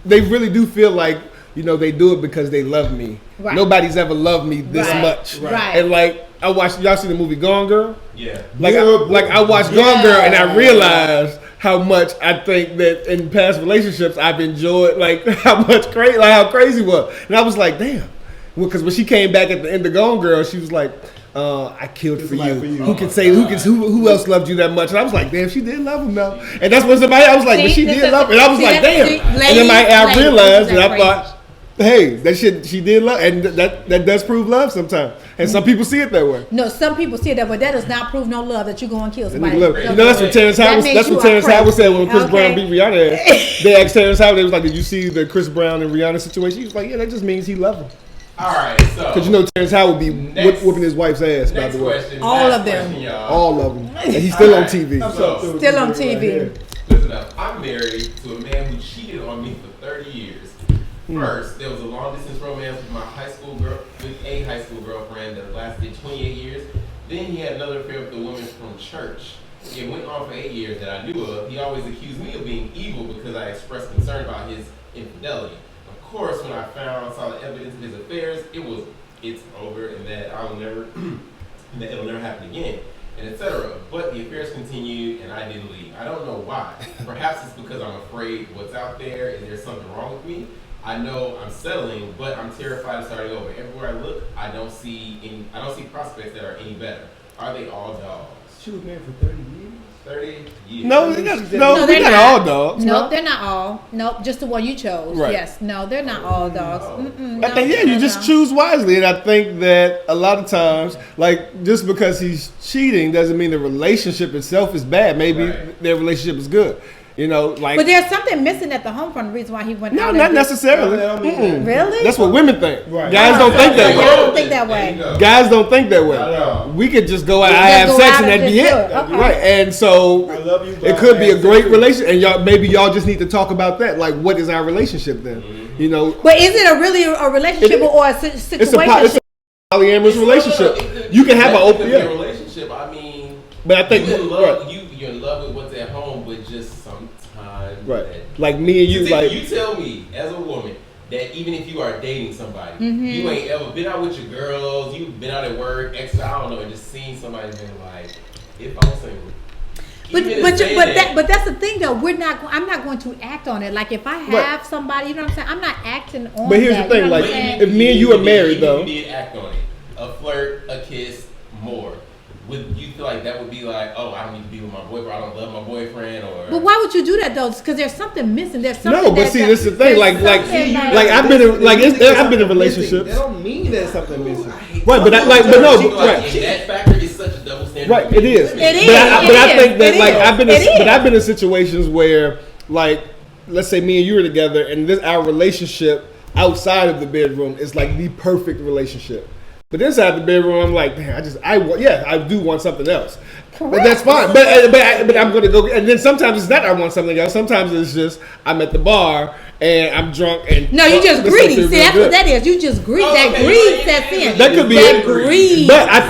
[SPEAKER 2] they really do feel like they do it because they love me.
[SPEAKER 3] Right.
[SPEAKER 2] Nobody's ever loved me this
[SPEAKER 3] Right.
[SPEAKER 2] much.
[SPEAKER 3] Right.
[SPEAKER 2] And like I watched, y'all see the movie Gone Girl?
[SPEAKER 1] Yeah.
[SPEAKER 2] Like I watched Gone Girl and I realized how much I think that in past relationships I've enjoyed, like how crazy it was, and I was like, damn, because when she came back at the end of Gone Girl, she was like, I killed for you. Who else loved you that much? And I was like, damn, she did love him though, and that's when somebody I was like, but she did love him, and I was like, damn, and then I realized, and I thought, hey, that shit she did love, and that does prove love sometimes, and some people see it that way.
[SPEAKER 3] No, some people see that, but that does not prove no love that you go and kill somebody.
[SPEAKER 2] Look, that's what Terrence
[SPEAKER 3] That
[SPEAKER 2] Howard.
[SPEAKER 3] makes
[SPEAKER 2] That's
[SPEAKER 3] you
[SPEAKER 2] what
[SPEAKER 3] a
[SPEAKER 2] Terrence Howard
[SPEAKER 3] crazy.
[SPEAKER 2] said when Chris
[SPEAKER 3] Okay.
[SPEAKER 2] Brown beat Rihanna. Ass. They asked Terrence Howard. They was like, "Did you see the Chris Brown and Rihanna situation?" He was like, "Yeah, that just means he loved her."
[SPEAKER 1] All right, so
[SPEAKER 2] Because Terrence Howard be
[SPEAKER 1] Next-
[SPEAKER 2] whooping his wife's ass. By
[SPEAKER 1] next
[SPEAKER 2] the way,
[SPEAKER 1] question.
[SPEAKER 3] All
[SPEAKER 1] last
[SPEAKER 3] of them.
[SPEAKER 1] question, y'all.
[SPEAKER 2] all of them, and he's still on TV.
[SPEAKER 1] So,
[SPEAKER 3] Still on TV.
[SPEAKER 1] listen up. I'm married to a man who cheated on me for 30 years. First, there was a long distance romance with a high school girlfriend that lasted 28 years. Then he had another affair with a woman from church. It went on for 8 years that I knew of. He always accused me of being evil because I expressed concern about his infidelity. Of course, when I saw the evidence of his affairs, it's over and that that it'll never happen again, and etc. But the affairs continued, and I didn't leave. I don't know why. Perhaps it's because I'm afraid what's out there. Is there something wrong with me? I know I'm settling, but I'm terrified of starting over. Everywhere I look, I don't see prospects that are any better. Are they all dogs?
[SPEAKER 4] She was married for 30 years.
[SPEAKER 1] 30 years.
[SPEAKER 2] No,
[SPEAKER 3] No,
[SPEAKER 2] they're
[SPEAKER 3] they're
[SPEAKER 2] not
[SPEAKER 3] not.
[SPEAKER 2] all dogs.
[SPEAKER 3] Nope, they're not all. Nope, just the one you chose.
[SPEAKER 2] Right.
[SPEAKER 3] Yes, no, they're not all dogs. Mm-mm,
[SPEAKER 2] I
[SPEAKER 3] no,
[SPEAKER 2] think, you just
[SPEAKER 3] no.
[SPEAKER 2] choose wisely, and I think that a lot of times, like just because he's cheating doesn't mean the relationship itself is bad. Maybe
[SPEAKER 1] Right.
[SPEAKER 2] their relationship is good. Like
[SPEAKER 3] But there's something missing at the home from the reason why he went
[SPEAKER 2] no,
[SPEAKER 3] out.
[SPEAKER 2] not
[SPEAKER 3] and did-
[SPEAKER 2] necessarily.
[SPEAKER 4] No, I don't mean
[SPEAKER 2] Mm-mm.
[SPEAKER 3] Really?
[SPEAKER 2] That's what women think.
[SPEAKER 4] Right.
[SPEAKER 2] Guys don't think that
[SPEAKER 3] Yeah,
[SPEAKER 2] way.
[SPEAKER 3] I don't think that way.
[SPEAKER 1] There you go.
[SPEAKER 2] Guys don't think that way.
[SPEAKER 1] Not at all.
[SPEAKER 2] We could just go out,
[SPEAKER 3] Just
[SPEAKER 2] have
[SPEAKER 3] go
[SPEAKER 2] sex,
[SPEAKER 3] out
[SPEAKER 2] and
[SPEAKER 3] and
[SPEAKER 2] that'd be
[SPEAKER 3] just
[SPEAKER 2] it.
[SPEAKER 3] do it. Okay.
[SPEAKER 2] Right. And so
[SPEAKER 4] I love you,
[SPEAKER 2] it
[SPEAKER 4] but
[SPEAKER 2] could be a
[SPEAKER 4] have
[SPEAKER 2] great
[SPEAKER 4] sex.
[SPEAKER 2] relationship, and maybe y'all just need to talk about that. Like, what is our relationship then?
[SPEAKER 3] But is it really a relationship or a situation?
[SPEAKER 2] It's a polyamorous relationship. You can have an open,
[SPEAKER 1] It could be a
[SPEAKER 2] yeah.
[SPEAKER 1] relationship. I mean,
[SPEAKER 2] But I think
[SPEAKER 1] you're
[SPEAKER 2] right.
[SPEAKER 1] in love with what's at home, but just sometimes.
[SPEAKER 2] Right.
[SPEAKER 1] that-
[SPEAKER 2] Like me and you, like
[SPEAKER 1] you tell me as a woman that even if you are dating somebody,
[SPEAKER 3] Mm-hmm.
[SPEAKER 1] you ain't ever been out with your girls, you've been out at work, extra, I don't know, and just seen somebody and been like, if I'm single.
[SPEAKER 3] But that's the thing though. I'm not going to act on it. Like if I have somebody, you know what I'm saying. I'm not acting on.
[SPEAKER 2] But here's the
[SPEAKER 3] that,
[SPEAKER 2] thing,
[SPEAKER 3] you know what
[SPEAKER 2] like,
[SPEAKER 3] I'm saying?
[SPEAKER 2] if me and you are married, though.
[SPEAKER 1] You did act on it. A flirt, a kiss, more. Would you feel like that would be like, oh, I don't need to be with my boyfriend, I don't love my boyfriend, or?
[SPEAKER 3] But why would you do that though? Because there's something missing. There's something.
[SPEAKER 2] no, but see, this is the thing. Like I've been in relationships.
[SPEAKER 4] That don't mean there's something missing.
[SPEAKER 2] Right, but no,
[SPEAKER 1] Like,
[SPEAKER 2] right.
[SPEAKER 1] and that factor is such a double standard.
[SPEAKER 2] Right, it is.
[SPEAKER 3] It is,
[SPEAKER 2] But I
[SPEAKER 3] it
[SPEAKER 2] think that
[SPEAKER 3] is,
[SPEAKER 2] like
[SPEAKER 3] it
[SPEAKER 2] I've been,
[SPEAKER 3] is.
[SPEAKER 2] but I've been in situations where like, let's say me and you are together, and our relationship outside of the bedroom is like the perfect relationship. But inside the bedroom, I'm like, man, I do want something else. But that's fine. But I'm gonna go. And then sometimes it's not I want something else. Sometimes it's just I'm at the bar and I'm drunk and
[SPEAKER 3] No, you just
[SPEAKER 2] this
[SPEAKER 3] greedy.
[SPEAKER 2] feels
[SPEAKER 3] See,
[SPEAKER 2] real
[SPEAKER 3] that's
[SPEAKER 2] good.
[SPEAKER 3] what that is. You just greedy.
[SPEAKER 1] Oh,
[SPEAKER 3] That
[SPEAKER 1] okay.
[SPEAKER 3] greed sets in.
[SPEAKER 2] That could be
[SPEAKER 3] that
[SPEAKER 2] it.
[SPEAKER 3] greed.
[SPEAKER 2] But I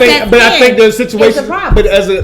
[SPEAKER 2] think there's
[SPEAKER 3] It's
[SPEAKER 2] situations.
[SPEAKER 3] a problem.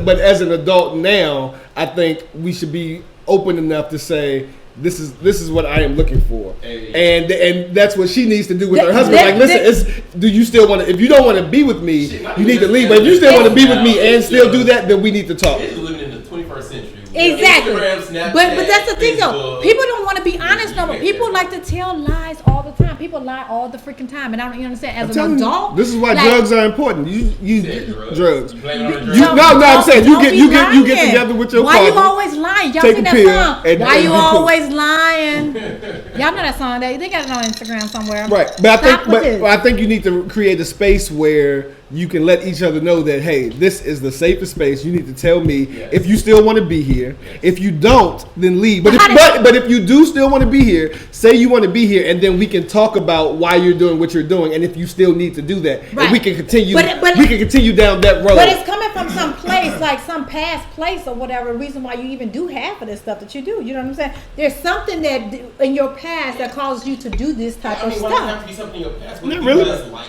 [SPEAKER 2] But as an adult now, I think we should be open enough to say this is what I am looking for,
[SPEAKER 1] Hey.
[SPEAKER 2] and that's what she needs to do with her
[SPEAKER 3] That-
[SPEAKER 2] husband.
[SPEAKER 3] that-
[SPEAKER 2] Like, listen, do you still want to? If you don't want to be with me,
[SPEAKER 1] Shit,
[SPEAKER 2] you need to leave. But if you still want to be with me and still do that, then we need to talk.
[SPEAKER 1] It's living in the 21st century.
[SPEAKER 3] Exactly.
[SPEAKER 1] Instagram, Snapchat,
[SPEAKER 3] But that's the thing though.
[SPEAKER 1] Facebook.
[SPEAKER 3] People don't want to be honest no more. People like to tell lies all the time. People lie all the freaking time, and I don't even understand. As
[SPEAKER 2] I'm
[SPEAKER 3] an
[SPEAKER 2] telling you,
[SPEAKER 3] adult,
[SPEAKER 2] this is why
[SPEAKER 3] like,
[SPEAKER 2] drugs are important. You
[SPEAKER 1] Said
[SPEAKER 2] drugs.
[SPEAKER 1] You blame it on the
[SPEAKER 2] You,
[SPEAKER 1] drugs.
[SPEAKER 2] no, I'm saying you
[SPEAKER 3] don't
[SPEAKER 2] get
[SPEAKER 3] be
[SPEAKER 2] you get
[SPEAKER 3] lying.
[SPEAKER 2] together with your
[SPEAKER 3] Why
[SPEAKER 2] partner.
[SPEAKER 3] you always lying? Y'all
[SPEAKER 2] take
[SPEAKER 3] seen
[SPEAKER 2] a
[SPEAKER 3] that
[SPEAKER 2] pill,
[SPEAKER 3] song?
[SPEAKER 2] and-
[SPEAKER 3] Why
[SPEAKER 2] and
[SPEAKER 3] you
[SPEAKER 2] be cool.
[SPEAKER 3] always lying? Y'all know that song. They got it on Instagram somewhere.
[SPEAKER 2] Right, but
[SPEAKER 3] Stop with this.
[SPEAKER 2] I think you need to create a space where you can let each other know that hey, this is the safest space. You need to tell me
[SPEAKER 1] Yes.
[SPEAKER 2] if you still want to be here. If you don't, then leave. But
[SPEAKER 3] How
[SPEAKER 2] but if you do still want to be here, say you want to be here, and then we can talk about why you're doing what you're doing, and if you still need to do that,
[SPEAKER 3] Right.
[SPEAKER 2] and we can continue.
[SPEAKER 3] But-
[SPEAKER 2] we can continue down that road.
[SPEAKER 3] But it's coming from some place, like some past place or whatever reason why you even do half of this stuff that you do. You know what I'm saying? There's something that in your past that causes you to do this type
[SPEAKER 1] I
[SPEAKER 3] of
[SPEAKER 1] mean, why does it
[SPEAKER 3] stuff.
[SPEAKER 1] have to be something in your past?
[SPEAKER 2] Not
[SPEAKER 1] What
[SPEAKER 2] really.
[SPEAKER 1] does like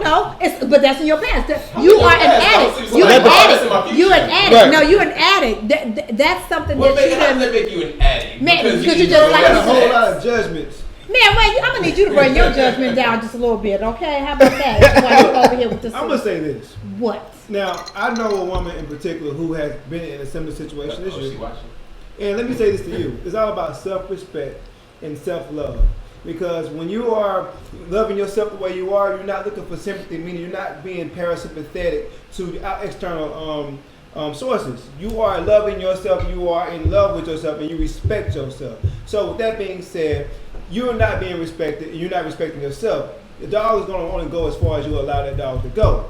[SPEAKER 3] No. But that's in your past. You
[SPEAKER 1] in
[SPEAKER 3] are
[SPEAKER 1] my
[SPEAKER 3] an
[SPEAKER 1] past.
[SPEAKER 3] addict.
[SPEAKER 1] I'm
[SPEAKER 3] You an
[SPEAKER 1] saying, that's in my
[SPEAKER 3] addict.
[SPEAKER 1] future.
[SPEAKER 3] You an addict.
[SPEAKER 2] Right.
[SPEAKER 3] No, you an addict. That's something
[SPEAKER 1] What
[SPEAKER 3] that you
[SPEAKER 1] how does
[SPEAKER 3] done.
[SPEAKER 1] that make you an addict?
[SPEAKER 3] Man, because you
[SPEAKER 1] eat
[SPEAKER 3] just
[SPEAKER 1] drugs
[SPEAKER 3] like-
[SPEAKER 4] Got a
[SPEAKER 1] and
[SPEAKER 4] whole
[SPEAKER 1] sex.
[SPEAKER 4] lot of judgments.
[SPEAKER 3] Man, wait, I'm gonna need you to bring your judgment down just a little bit, okay? How about that? While you're over here with this.
[SPEAKER 4] I'm gonna say this.
[SPEAKER 3] What?
[SPEAKER 4] Now, I know a woman in particular who has been in a similar situation as
[SPEAKER 1] Oh, she
[SPEAKER 4] you.
[SPEAKER 1] watching?
[SPEAKER 4] And let me say this to you. It's all about self-respect and self-love. Because when you are loving yourself the way you are, you're not looking for sympathy, meaning you're not being parasympathetic to external sources. You are loving yourself, you are in love with yourself, and you respect yourself. So with that being said, you're not being respected, and you're not respecting yourself. The dog is going to only go as far as you allow that dog to go.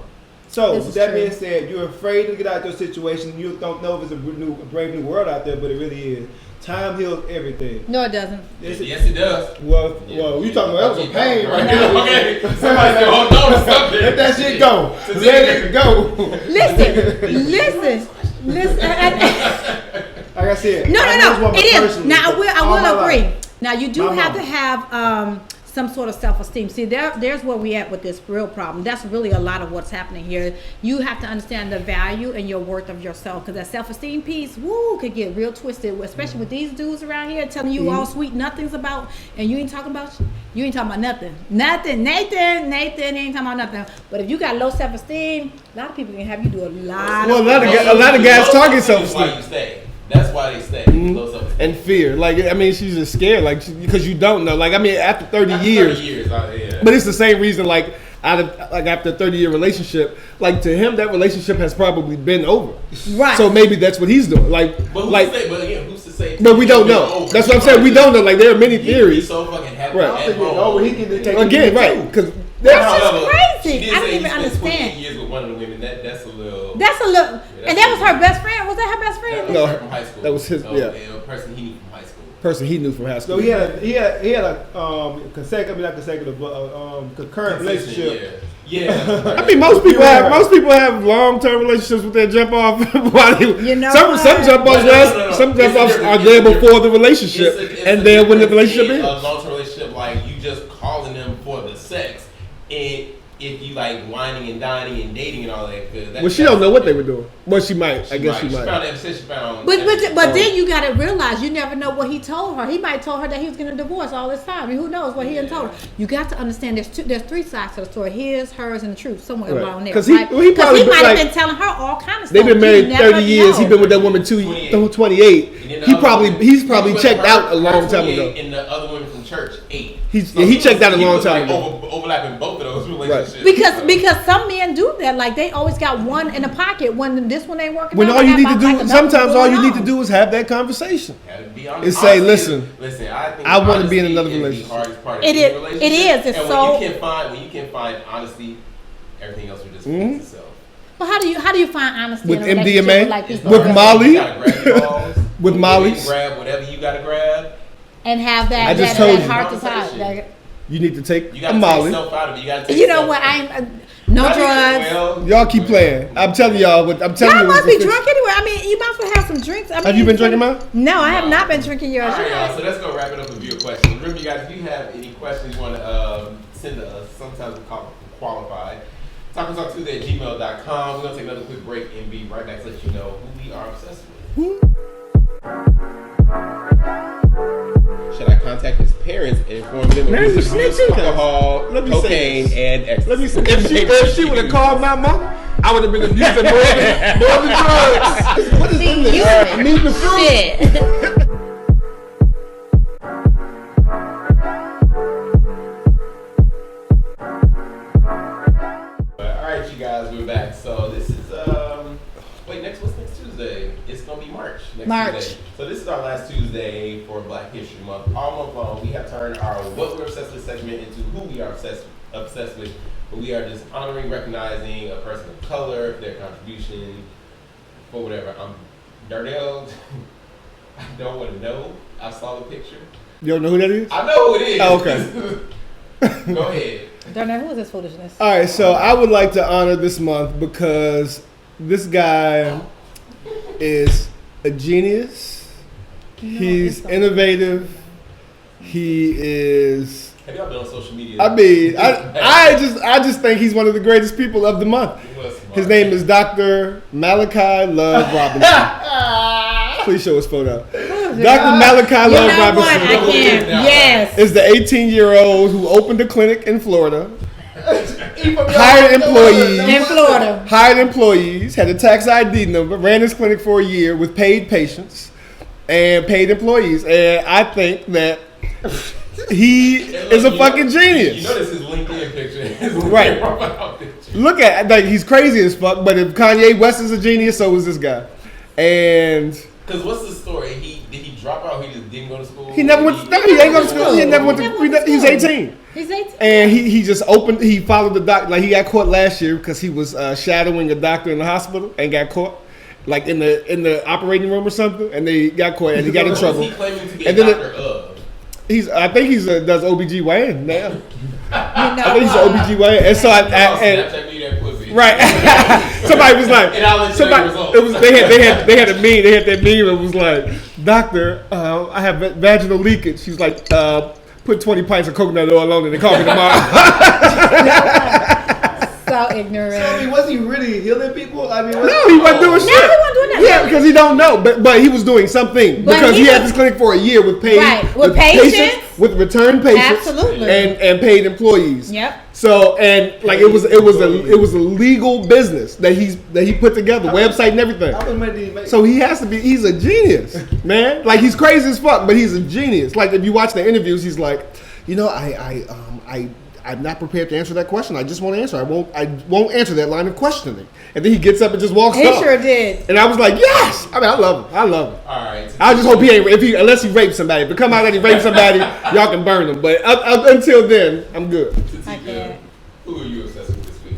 [SPEAKER 4] So
[SPEAKER 3] This
[SPEAKER 4] with
[SPEAKER 3] is
[SPEAKER 4] that
[SPEAKER 3] true.
[SPEAKER 4] being said, you're afraid to get out your situation. You don't know if it's a brave new world out there, but it really is. Time heals everything.
[SPEAKER 3] No, it doesn't.
[SPEAKER 1] Yes, it does.
[SPEAKER 4] Well,
[SPEAKER 1] Yeah.
[SPEAKER 4] you talking about that was a pain right
[SPEAKER 1] Yeah,
[SPEAKER 4] there.
[SPEAKER 1] okay. Somebody said, hold on to something.
[SPEAKER 4] Let that shit go. Let it go.
[SPEAKER 3] Listen.
[SPEAKER 4] Like I said,
[SPEAKER 3] No.
[SPEAKER 4] I know this woman
[SPEAKER 3] It is.
[SPEAKER 4] personally
[SPEAKER 3] Now I
[SPEAKER 4] all my
[SPEAKER 3] will agree.
[SPEAKER 4] life.
[SPEAKER 3] Now you do
[SPEAKER 4] My
[SPEAKER 3] have
[SPEAKER 4] mama.
[SPEAKER 3] to have some sort of self-esteem. See, there's where we at with this real problem. That's really a lot of what's happening here. You have to understand the value and your worth of yourself, because that self-esteem piece, could get real twisted, especially with these dudes around here telling you all sweet nothings about, and you ain't talking about nothing. Nathan ain't talking about nothing. But if you got low self-esteem, a lot of people can have you do a lot.
[SPEAKER 2] Well,
[SPEAKER 3] of
[SPEAKER 2] a lot of guys target
[SPEAKER 1] That's
[SPEAKER 2] self-esteem.
[SPEAKER 1] why you stay. That's why they stay. Low self-esteem.
[SPEAKER 2] And fear, like I mean, she's just scared, like because you don't know. Like I mean, after 30
[SPEAKER 1] After
[SPEAKER 2] years,
[SPEAKER 1] 30 years, yeah.
[SPEAKER 2] but it's the same reason. Like after a 30-year relationship, like to him, that relationship has probably been over.
[SPEAKER 3] Right.
[SPEAKER 2] So maybe that's what he's doing. Like,
[SPEAKER 1] But who's
[SPEAKER 2] like,
[SPEAKER 1] to say? But again, who's to say?
[SPEAKER 2] but we don't
[SPEAKER 1] It's
[SPEAKER 2] know.
[SPEAKER 1] over.
[SPEAKER 2] That's what I'm saying. We don't know. Like there are many
[SPEAKER 1] He's
[SPEAKER 2] theories.
[SPEAKER 1] so fucking happy
[SPEAKER 2] Right.
[SPEAKER 4] I don't
[SPEAKER 1] at
[SPEAKER 4] think it's
[SPEAKER 1] home.
[SPEAKER 4] over. He can take
[SPEAKER 2] Again,
[SPEAKER 4] it
[SPEAKER 2] right?
[SPEAKER 4] too.
[SPEAKER 2] Because
[SPEAKER 3] That's just
[SPEAKER 1] However,
[SPEAKER 3] crazy.
[SPEAKER 1] She did
[SPEAKER 3] I don't
[SPEAKER 1] say
[SPEAKER 3] even
[SPEAKER 1] he spent
[SPEAKER 3] understand.
[SPEAKER 1] 28 years with one of the women. That's a little.
[SPEAKER 3] That's a little,
[SPEAKER 1] Yeah,
[SPEAKER 3] and that was her best friend. Was that her best friend?
[SPEAKER 2] No,
[SPEAKER 1] From high school.
[SPEAKER 2] that was his-
[SPEAKER 1] Oh,
[SPEAKER 2] yeah.
[SPEAKER 1] A person he knew from high school.
[SPEAKER 2] person he knew from high
[SPEAKER 4] So
[SPEAKER 2] school.
[SPEAKER 4] he had a consecutive, not consecutive, but concurrent relationship.
[SPEAKER 1] Yeah.
[SPEAKER 2] I mean, most people have long-term relationships with their jump off. While they,
[SPEAKER 3] You know
[SPEAKER 2] some
[SPEAKER 3] what?
[SPEAKER 2] jump offs
[SPEAKER 1] No.
[SPEAKER 2] some
[SPEAKER 1] It's
[SPEAKER 2] jump offs
[SPEAKER 1] different.
[SPEAKER 2] are
[SPEAKER 1] It's
[SPEAKER 2] there
[SPEAKER 1] different.
[SPEAKER 2] before the relationship,
[SPEAKER 1] It's
[SPEAKER 2] and
[SPEAKER 1] a
[SPEAKER 2] then when the
[SPEAKER 1] difference
[SPEAKER 2] relationship
[SPEAKER 1] in
[SPEAKER 2] ends.
[SPEAKER 1] a long-term relationship, like you just calling them for the sex, and if you like whining and dining and dating and all that, good.
[SPEAKER 2] Well, she don't know what they were doing. Well, she might. I guess she
[SPEAKER 1] She
[SPEAKER 2] might.
[SPEAKER 1] found she found.
[SPEAKER 3] But then you gotta realize you never know what he told her. He might told her that he was gonna divorce all this time. I mean, who knows what he done told her? You got to understand there's three sides to the story: his, hers, and the truth somewhere
[SPEAKER 2] Right.
[SPEAKER 3] along there.
[SPEAKER 2] 'Cause he
[SPEAKER 3] right?
[SPEAKER 2] probably
[SPEAKER 3] he might
[SPEAKER 2] like-
[SPEAKER 3] have been telling her all kinds of stuff.
[SPEAKER 2] They've been
[SPEAKER 3] You
[SPEAKER 2] married
[SPEAKER 3] never
[SPEAKER 2] 30 years.
[SPEAKER 3] know.
[SPEAKER 2] He's been with that woman 28. He's probably checked out a long time ago.
[SPEAKER 1] And the other woman from church 8.
[SPEAKER 2] He checked out a long time ago.
[SPEAKER 1] Overlapping both of those relationships.
[SPEAKER 3] Because some men do that. Like they always got one in the pocket when this one ain't working.
[SPEAKER 2] When
[SPEAKER 3] out,
[SPEAKER 2] all
[SPEAKER 3] they
[SPEAKER 2] you
[SPEAKER 3] have
[SPEAKER 2] need to
[SPEAKER 3] like
[SPEAKER 2] do,
[SPEAKER 3] another
[SPEAKER 2] sometimes all
[SPEAKER 3] going
[SPEAKER 2] you need to
[SPEAKER 3] on.
[SPEAKER 2] do is have that conversation.
[SPEAKER 1] Gotta be honest.
[SPEAKER 2] It's say,
[SPEAKER 1] Honestly,
[SPEAKER 2] listen,
[SPEAKER 1] I think
[SPEAKER 2] I wanna be in
[SPEAKER 1] honesty
[SPEAKER 2] another
[SPEAKER 1] is the
[SPEAKER 2] relationship.
[SPEAKER 1] hardest part of
[SPEAKER 3] It
[SPEAKER 1] any
[SPEAKER 3] is.
[SPEAKER 1] relationship.
[SPEAKER 3] It is. It's
[SPEAKER 1] and
[SPEAKER 3] so-
[SPEAKER 1] when you can find honesty, everything else will just
[SPEAKER 2] Mm-hmm.
[SPEAKER 1] fix itself.
[SPEAKER 3] Well, how do you find honesty
[SPEAKER 2] With
[SPEAKER 3] in a relationship
[SPEAKER 2] MDMA?
[SPEAKER 3] with, like, these
[SPEAKER 2] With
[SPEAKER 3] girls?
[SPEAKER 2] Molly?
[SPEAKER 1] You gotta grab your balls.
[SPEAKER 2] With
[SPEAKER 1] You
[SPEAKER 2] Molly's?
[SPEAKER 1] grab whatever you gotta grab.
[SPEAKER 3] And have that
[SPEAKER 2] I just
[SPEAKER 3] that
[SPEAKER 2] told you.
[SPEAKER 3] heart to heart.
[SPEAKER 1] Conversation.
[SPEAKER 3] Like,
[SPEAKER 2] You need to take
[SPEAKER 1] You
[SPEAKER 2] a
[SPEAKER 1] gotta take
[SPEAKER 2] Molly.
[SPEAKER 1] yourself out of it. You gotta take
[SPEAKER 3] you know
[SPEAKER 1] yourself
[SPEAKER 3] what?
[SPEAKER 1] out.
[SPEAKER 3] No
[SPEAKER 1] Not even-
[SPEAKER 3] drugs.
[SPEAKER 1] well,
[SPEAKER 2] Y'all keep playing. I'm telling y'all. I'm telling
[SPEAKER 3] Y'all
[SPEAKER 2] you.
[SPEAKER 3] must be drunk anyway. I mean, you might as well have some drinks. I mean,
[SPEAKER 2] Have you been drinking mine?
[SPEAKER 3] No, I have not been drinking yours.
[SPEAKER 1] All right,
[SPEAKER 3] You
[SPEAKER 1] y'all.
[SPEAKER 3] know,
[SPEAKER 1] So let's go wrap it up with viewer questions. Remember, you guys, if you have any questions you want to send to us, sometimes we call qualified. TacoTalkTuesday@gmail.com. We're gonna take another quick break and be right back to let you know who we are obsessed with. Should I contact his parents and inform them of
[SPEAKER 2] Man,
[SPEAKER 1] his
[SPEAKER 2] you
[SPEAKER 1] abuse,
[SPEAKER 2] snitching.
[SPEAKER 1] alcohol,
[SPEAKER 2] Let me say
[SPEAKER 1] cocaine,
[SPEAKER 2] this.
[SPEAKER 1] and ecstasy?
[SPEAKER 2] Let me see. If she would have called my mom, I would have been abusing more than drugs. What is in this? I mean, the fruit.
[SPEAKER 3] shit.
[SPEAKER 1] All right, you guys, we're back. So this is what's next Tuesday? It's gonna be March. Next Tuesday. So this is our last Tuesday for Black History Month. All month long, we have turned our "What We're Obsessed With" segment into "Who We Are Obsessed With." But we are just honoring, recognizing a person of color, their contribution, for whatever. Darnell, I don't want to know. I saw the picture.
[SPEAKER 2] You don't know who that is?
[SPEAKER 1] I know who it is.
[SPEAKER 2] Oh, okay.
[SPEAKER 1] Go ahead.
[SPEAKER 3] Don't know who is this foolishness.
[SPEAKER 2] All right, so I would like to honor this month because this guy is a genius. He's
[SPEAKER 3] it's not.
[SPEAKER 2] innovative. He is.
[SPEAKER 1] Have y'all been on social media?
[SPEAKER 2] I mean, I just think he's one of the greatest people of the month. His name is Dr. Malachi Love Robinson. Please show his photo. Dr. Malachi
[SPEAKER 3] You
[SPEAKER 2] Love
[SPEAKER 3] know what? I
[SPEAKER 2] Robinson
[SPEAKER 3] can't. Yes.
[SPEAKER 2] is the 18-year-old who opened a clinic in Florida, hired employees,
[SPEAKER 3] In Florida.
[SPEAKER 2] had a tax ID number, ran his clinic for a year with paid patients and paid employees. And I think that he is a fucking genius.
[SPEAKER 1] You know this is LinkedIn picture. His
[SPEAKER 2] Right.
[SPEAKER 1] LinkedIn profile picture.
[SPEAKER 2] Look at, like, he's crazy as fuck, but if Kanye West is a genius, so is this guy. And
[SPEAKER 1] Because what's the story? Did he drop out? He just didn't go to school.
[SPEAKER 2] he never went to, he ain't go to school. He never went to, he's 18.
[SPEAKER 3] He's 18.
[SPEAKER 2] And he just opened, he followed the doctor, like he got caught last year because he was shadowing a doctor in the hospital and got caught, like in the operating room or something, and they got caught and he got in
[SPEAKER 1] What
[SPEAKER 2] trouble.
[SPEAKER 1] was he claiming to be
[SPEAKER 2] And
[SPEAKER 1] a
[SPEAKER 2] then
[SPEAKER 1] doctor of?
[SPEAKER 2] I think does OBGYN now.
[SPEAKER 3] You know,
[SPEAKER 2] I think he's an OBGYN. And so
[SPEAKER 1] Oh,
[SPEAKER 2] and
[SPEAKER 1] Snapchat me that pussy.
[SPEAKER 2] right. Somebody was like,
[SPEAKER 1] And I'll let you know the results.
[SPEAKER 2] it was they had a meme. They had that meme. It was like, doctor, I have vaginal leakage. She's like, put 20 pints of coconut oil on it and call me tomorrow.
[SPEAKER 3] so ignorant.
[SPEAKER 4] So, I mean, was he really healing people? I mean,
[SPEAKER 2] No, he wasn't doing shit.
[SPEAKER 3] he wasn't doing that.
[SPEAKER 2] Yeah, because he don't know, but he was doing something
[SPEAKER 3] But
[SPEAKER 2] because
[SPEAKER 3] he
[SPEAKER 2] he had
[SPEAKER 3] was-
[SPEAKER 2] this clinic for a year with paid
[SPEAKER 3] Right, with patients.
[SPEAKER 2] with return patients,
[SPEAKER 3] Absolutely.
[SPEAKER 2] and paid employees.
[SPEAKER 3] Yep.
[SPEAKER 2] So and like it was a legal business that he put together, website and everything.
[SPEAKER 4] How much money did he make?
[SPEAKER 2] So he's a genius, man. Like he's crazy as fuck, but he's a genius. Like if you watch the interviews, he's like, you know, I'm not prepared to answer that question. I just won't answer. I won't answer that line of questioning. And then he gets up and just walks
[SPEAKER 3] He
[SPEAKER 2] off.
[SPEAKER 3] sure did.
[SPEAKER 2] And I was like, yes. I mean, I love him.
[SPEAKER 1] All right.
[SPEAKER 2] I just hope he ain't unless he raped somebody. If it come out that he raped somebody, y'all can burn him. But up until then, I'm good.
[SPEAKER 3] I can't.
[SPEAKER 1] Who are you obsessed with this week?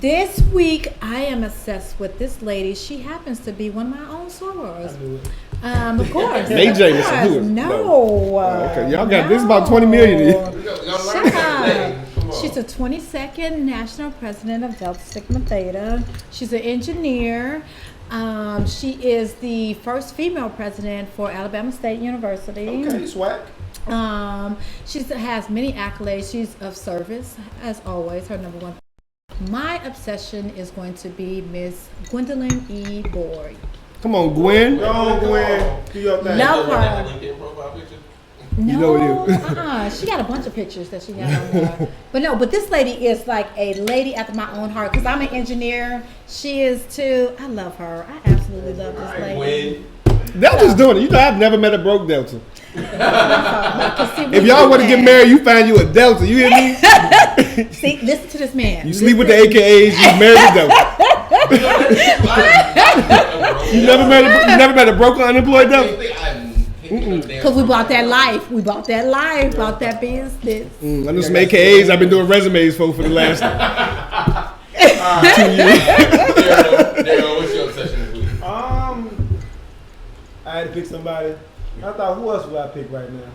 [SPEAKER 3] This week, I am obsessed with this lady. She happens to be one of my own sorors. Of course.
[SPEAKER 2] May
[SPEAKER 3] Of
[SPEAKER 2] Jameson,
[SPEAKER 3] course.
[SPEAKER 2] who is-
[SPEAKER 3] No.
[SPEAKER 2] Oh, okay, y'all got this is about 20 million in you.
[SPEAKER 3] Shut up. She's the 22nd national president of Delta Sigma Theta. She's an engineer. She is the first female president for Alabama State University.
[SPEAKER 4] Okay, swag.
[SPEAKER 3] She has many accolades. She's of service, as always, her number one. My obsession is going to be Miss Gwendolyn E. Boyd.
[SPEAKER 2] Come on, Gwen.
[SPEAKER 4] Go, Gwen. Do your thing.
[SPEAKER 3] Love her.
[SPEAKER 1] LinkedIn profile picture?
[SPEAKER 3] No,
[SPEAKER 2] You know it is.
[SPEAKER 3] She got a bunch of pictures that she got on there. But this lady is like a lady after my own heart because I'm an engineer. She is too. I love her. I absolutely love this lady.
[SPEAKER 1] Gwen.
[SPEAKER 2] Delta's doing it. You know, I've never met a broke Delta.
[SPEAKER 3] See,
[SPEAKER 2] If y'all want to get married, you find you a Delta. You hear me?
[SPEAKER 3] see, listen to this man.
[SPEAKER 2] You sleep with the AKAs, you married a Delta. You never met a broke or unemployed Delta?
[SPEAKER 3] Because we bought that life. We bought that life. Bought that business.
[SPEAKER 2] I know some AKAs I've been doing resumes for the last
[SPEAKER 1] Daryl, what's your obsession this week?
[SPEAKER 4] I had to pick somebody. I thought, who else would I pick right now?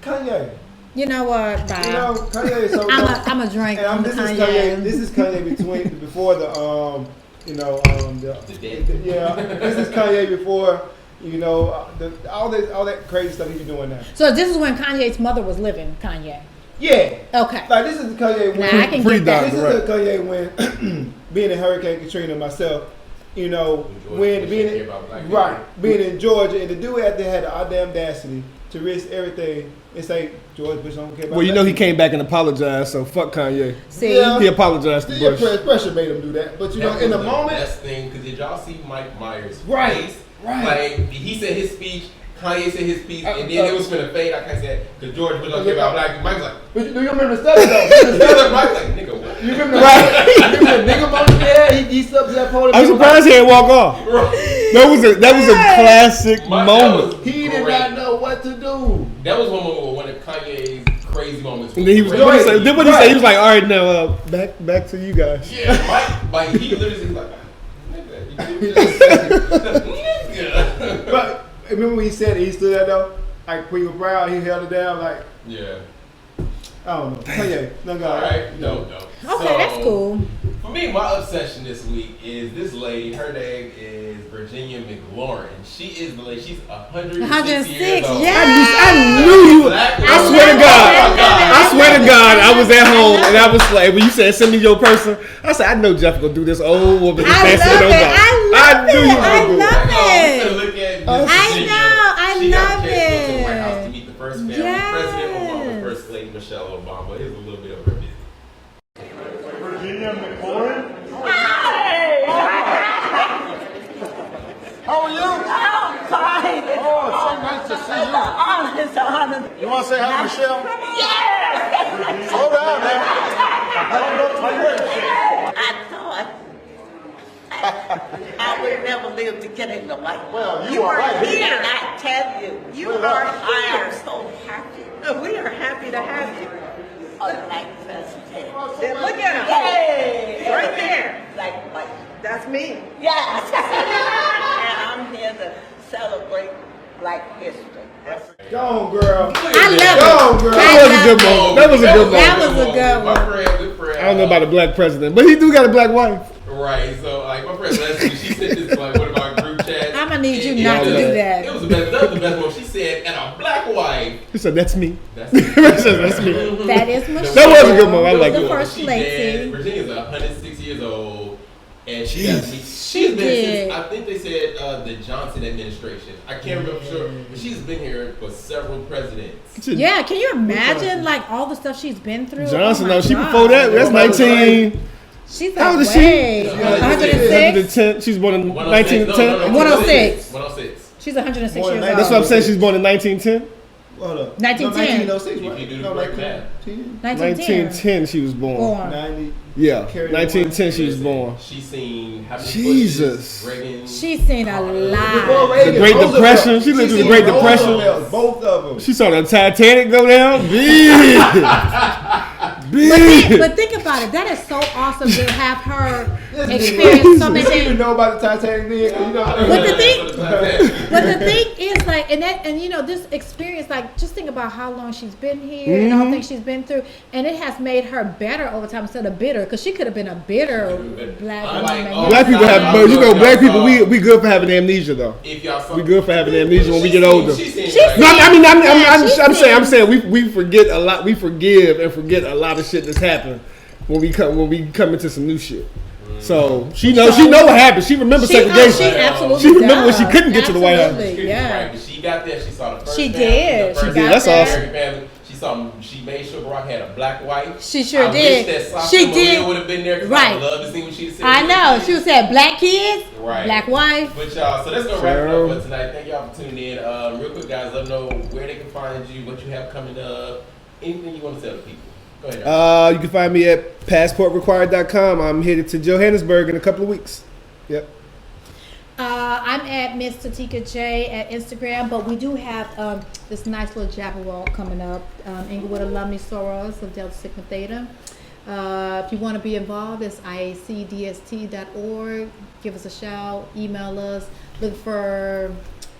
[SPEAKER 4] Kanye.
[SPEAKER 3] You know what, Bob?
[SPEAKER 4] You know, Kanye is so.
[SPEAKER 3] I'm a drink
[SPEAKER 4] And
[SPEAKER 3] on the
[SPEAKER 4] this is
[SPEAKER 3] Kanye.
[SPEAKER 4] Kanye. This is Kanye before the this is Kanye before all that crazy stuff he's doing now.
[SPEAKER 3] So this is when Kanye's mother was living. Kanye.
[SPEAKER 4] Yeah.
[SPEAKER 3] Okay.
[SPEAKER 4] Like this is the Kanye when
[SPEAKER 3] Nah, I can get that.
[SPEAKER 4] this is the Kanye when being in Hurricane Katrina myself, you know, when being in Georgia, and the dude had the audacity to risk everything and say George Bush don't care about.
[SPEAKER 2] Well, you know he came back and apologized, so fuck Kanye.
[SPEAKER 3] See,
[SPEAKER 4] Yeah.
[SPEAKER 2] He apologized to Bush.
[SPEAKER 4] Pressure made him do that, but you know, in the moment,
[SPEAKER 1] best thing, because did y'all see Mike Myers'
[SPEAKER 4] Right,
[SPEAKER 1] face?
[SPEAKER 4] right.
[SPEAKER 1] Like he said his speech, Kanye said his speech, and then it was finna fade. Like I said, because George Bush don't care about black. Mike's like,
[SPEAKER 4] but do you remember the study though?
[SPEAKER 1] Mike's like, nigga, what?
[SPEAKER 4] You remember the nigga moment there? He stepped up to that podium.
[SPEAKER 2] I'm surprised he didn't walk off.
[SPEAKER 1] Right.
[SPEAKER 2] That was a classic
[SPEAKER 1] Mike,
[SPEAKER 2] moment.
[SPEAKER 4] He did not know what to do.
[SPEAKER 1] That was one of Kanye's crazy moments.
[SPEAKER 2] And then he was
[SPEAKER 1] great.
[SPEAKER 2] what he say? Then what he say? He was like, "All right, now back to you guys."
[SPEAKER 1] Yeah, Mike, he literally was like, nigga.
[SPEAKER 4] But remember when he said it, he stood there though, like when he was proud, he held it down like
[SPEAKER 1] Yeah.
[SPEAKER 4] I don't know. Kanye, no
[SPEAKER 1] All
[SPEAKER 4] God.
[SPEAKER 1] right. No.
[SPEAKER 3] okay, that's cool.
[SPEAKER 1] For me, my obsession this week is this lady. Her name is Virginia McLaurin. She is the lady. She's 106 years old.
[SPEAKER 2] I knew you. I swear to God. I swear to God, I was at home and I was like, when you said send me your person, I said, I know Jeff gonna do this old woman.
[SPEAKER 3] I love it. I
[SPEAKER 2] knew you
[SPEAKER 3] love
[SPEAKER 2] were
[SPEAKER 3] it.
[SPEAKER 2] gonna do
[SPEAKER 3] I love
[SPEAKER 1] We're
[SPEAKER 3] it.
[SPEAKER 1] gonna look at
[SPEAKER 3] I
[SPEAKER 1] Miss Virginia.
[SPEAKER 3] know, I
[SPEAKER 1] She got
[SPEAKER 3] love
[SPEAKER 1] a chance to go to the White
[SPEAKER 3] it.
[SPEAKER 1] House to meet the first family,
[SPEAKER 3] Yes.
[SPEAKER 1] President Obama, First Lady Michelle Obama. Here's a little bit of her business.
[SPEAKER 7] Virginia McLaurin. How are you?
[SPEAKER 8] I'm fine.
[SPEAKER 7] Oh, it's so nice to see you.
[SPEAKER 8] It's an honor.
[SPEAKER 7] You want to say hi to Michelle?
[SPEAKER 8] Yes!
[SPEAKER 7] Slow down, man. I don't know my word.
[SPEAKER 8] I thought I would never live to get in the White House.
[SPEAKER 7] Well, you are right here.
[SPEAKER 8] And I tell you, I am so happy. We are happy to have you. A black president.
[SPEAKER 9] Look at him.
[SPEAKER 8] Yay!
[SPEAKER 9] Right there.
[SPEAKER 8] Like,
[SPEAKER 9] That's me.
[SPEAKER 8] yes. And I'm here to celebrate Black history.
[SPEAKER 4] Go on, girl.
[SPEAKER 3] I love
[SPEAKER 4] Go on,
[SPEAKER 3] it.
[SPEAKER 4] girl.
[SPEAKER 2] That was a good moment. That was a good
[SPEAKER 3] That
[SPEAKER 2] moment.
[SPEAKER 3] was a good
[SPEAKER 1] My
[SPEAKER 3] one.
[SPEAKER 1] friend, good friend.
[SPEAKER 2] I don't know about a black president, but he do got a black wife.
[SPEAKER 1] Right, so like my friend Leslie, she sent this like one of our group chats.
[SPEAKER 3] I'ma need you
[SPEAKER 1] And
[SPEAKER 3] not
[SPEAKER 2] to
[SPEAKER 1] it was-
[SPEAKER 2] do
[SPEAKER 3] that.
[SPEAKER 1] It was the best. That was the best one. She said, "And a black wife."
[SPEAKER 2] He said, "That's me."
[SPEAKER 1] That's
[SPEAKER 2] That's me.
[SPEAKER 3] That is Michelle.
[SPEAKER 2] That was a good one. I like
[SPEAKER 3] the
[SPEAKER 2] it.
[SPEAKER 3] first
[SPEAKER 1] She
[SPEAKER 3] lady.
[SPEAKER 1] did. Virginia's 106 years old, and she got to meet.
[SPEAKER 3] She
[SPEAKER 1] She's been
[SPEAKER 3] did.
[SPEAKER 1] since I think they said the Johnson administration. I can't remember for sure, but she's been here for several presidents.
[SPEAKER 3] Yeah, can you imagine like all the stuff she's been through?
[SPEAKER 2] Johnson,
[SPEAKER 3] Oh my
[SPEAKER 2] no, she
[SPEAKER 3] God.
[SPEAKER 2] before that. That's 19.
[SPEAKER 3] She's
[SPEAKER 2] How
[SPEAKER 3] like,
[SPEAKER 2] old is she?
[SPEAKER 3] wait,
[SPEAKER 1] 106.
[SPEAKER 3] 106.
[SPEAKER 2] She's born in
[SPEAKER 1] 106.
[SPEAKER 2] 1910.
[SPEAKER 3] 106.
[SPEAKER 1] 106.
[SPEAKER 3] She's 106
[SPEAKER 4] More than
[SPEAKER 3] years
[SPEAKER 4] that.
[SPEAKER 2] That's what I'm
[SPEAKER 3] old.
[SPEAKER 2] saying. She's born in 1910.
[SPEAKER 4] Hold up.
[SPEAKER 3] 1910.
[SPEAKER 4] 1906,
[SPEAKER 1] If
[SPEAKER 4] right?
[SPEAKER 1] you do the
[SPEAKER 4] No,
[SPEAKER 1] correct math.
[SPEAKER 3] 1910.
[SPEAKER 2] 1910 she was born.
[SPEAKER 3] Born.
[SPEAKER 4] 90.
[SPEAKER 2] Yeah,
[SPEAKER 4] Carry the
[SPEAKER 2] 1910 she was
[SPEAKER 1] Listen,
[SPEAKER 2] born.
[SPEAKER 1] She's seen how many
[SPEAKER 2] Jesus.
[SPEAKER 1] Bushes, Reagan.
[SPEAKER 3] She's seen a
[SPEAKER 4] Before
[SPEAKER 3] lot.
[SPEAKER 4] Reagan,
[SPEAKER 2] The Great
[SPEAKER 4] Roosevelt.
[SPEAKER 2] Depression. She lived through the
[SPEAKER 4] seen
[SPEAKER 2] Great Depression.
[SPEAKER 4] Roosevelt, both of them.
[SPEAKER 2] She saw the Titanic go down. Big. Big.
[SPEAKER 3] But think about it. That is so awesome to have her experience so many
[SPEAKER 4] You didn't
[SPEAKER 3] things.
[SPEAKER 4] know about the Titanic then? You know,
[SPEAKER 3] But the thing, but the thing is like, and you know, this experience, like, just think about how long she's been here and all the things she's been through, and it has made her better over time instead of bitter, because she could have been a bitter black woman.
[SPEAKER 2] Black people have, but you know, black people, we good for having amnesia though.
[SPEAKER 1] If y'all saw,
[SPEAKER 2] We good for having amnesia when we get older.
[SPEAKER 1] She's
[SPEAKER 2] No, I'm saying we forget a lot. We forgive and forget a lot of shit that's happened when we come into some new shit. So she know what happened. She remembers
[SPEAKER 3] She
[SPEAKER 2] segregation.
[SPEAKER 3] absolutely
[SPEAKER 2] She remember when she
[SPEAKER 3] does.
[SPEAKER 2] couldn't get to the White House.
[SPEAKER 3] Absolutely, yeah.
[SPEAKER 1] Right, she got there. She saw the first.
[SPEAKER 3] She
[SPEAKER 1] family,
[SPEAKER 3] did.
[SPEAKER 1] the
[SPEAKER 3] She
[SPEAKER 1] first
[SPEAKER 3] got
[SPEAKER 2] that's
[SPEAKER 3] there.
[SPEAKER 2] awesome.
[SPEAKER 1] Family. She made sure Barack had a black wife.
[SPEAKER 3] She sure
[SPEAKER 1] I
[SPEAKER 3] did.
[SPEAKER 1] Wish that Sasha
[SPEAKER 3] She
[SPEAKER 1] Maria
[SPEAKER 3] did.
[SPEAKER 1] would have been there. 'Cause
[SPEAKER 3] Right.
[SPEAKER 1] I would love to see what she said.
[SPEAKER 3] I know. She was saying black kids,
[SPEAKER 1] Right.
[SPEAKER 3] black wife.
[SPEAKER 1] But y'all, so that's gonna wrap it up for tonight. Thank y'all for tuning in. Real quick, guys, let them know where they can find you, what you have coming up, anything you want to tell the people. Go ahead.
[SPEAKER 2] You can find me at passportrequired.com. I'm headed to Johannesburg in a couple of weeks. Yep.
[SPEAKER 3] I'm at Miss Tatika J at Instagram, but we do have this nice little Jabberwock coming up. Inglewood Alumni Sorors of Delta Sigma Theta. If you want to be involved, it's iacdst.org. Give us a shout, email us. Look for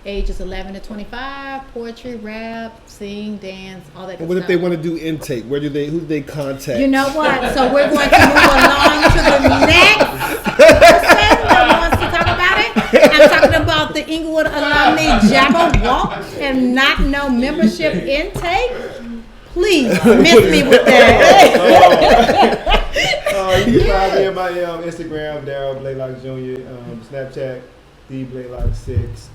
[SPEAKER 3] ages 11 to 25, poetry, rap, sing, dance, all that good
[SPEAKER 2] What if
[SPEAKER 3] stuff.
[SPEAKER 2] they want to do intake? Who do they contact?
[SPEAKER 3] You know what? So we're going to move along to the next person that wants to talk about it. I'm talking about the Inglewood Alumni Jabberwock and not no membership intake. Please miss me with that.
[SPEAKER 4] You can find me on my Instagram, Daryl Blaylock Jr., Snapchat, DBlaylock6,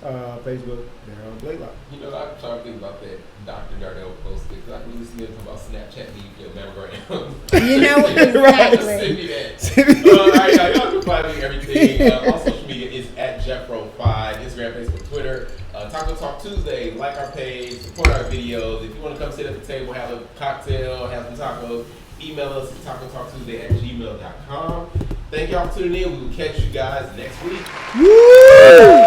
[SPEAKER 4] Facebook, Daryl Blaylock.
[SPEAKER 1] You know, I'm trying to think about that Dr. Darnell post because I can really see him talking about Snapchat and your mammogram.
[SPEAKER 3] You know,
[SPEAKER 1] Send
[SPEAKER 3] exactly.
[SPEAKER 1] me that. All right, y'all can find me everything. All social media is at Jeffro5, Instagram, Facebook, Twitter. Taco Talk Tuesday, like our page, support our videos. If you want to come sit at the table, have a cocktail, have some tacos, email us at tacotalktuesday@gmail.com. Thank y'all for tuning in. We will catch you guys next week.
[SPEAKER 2] Woo!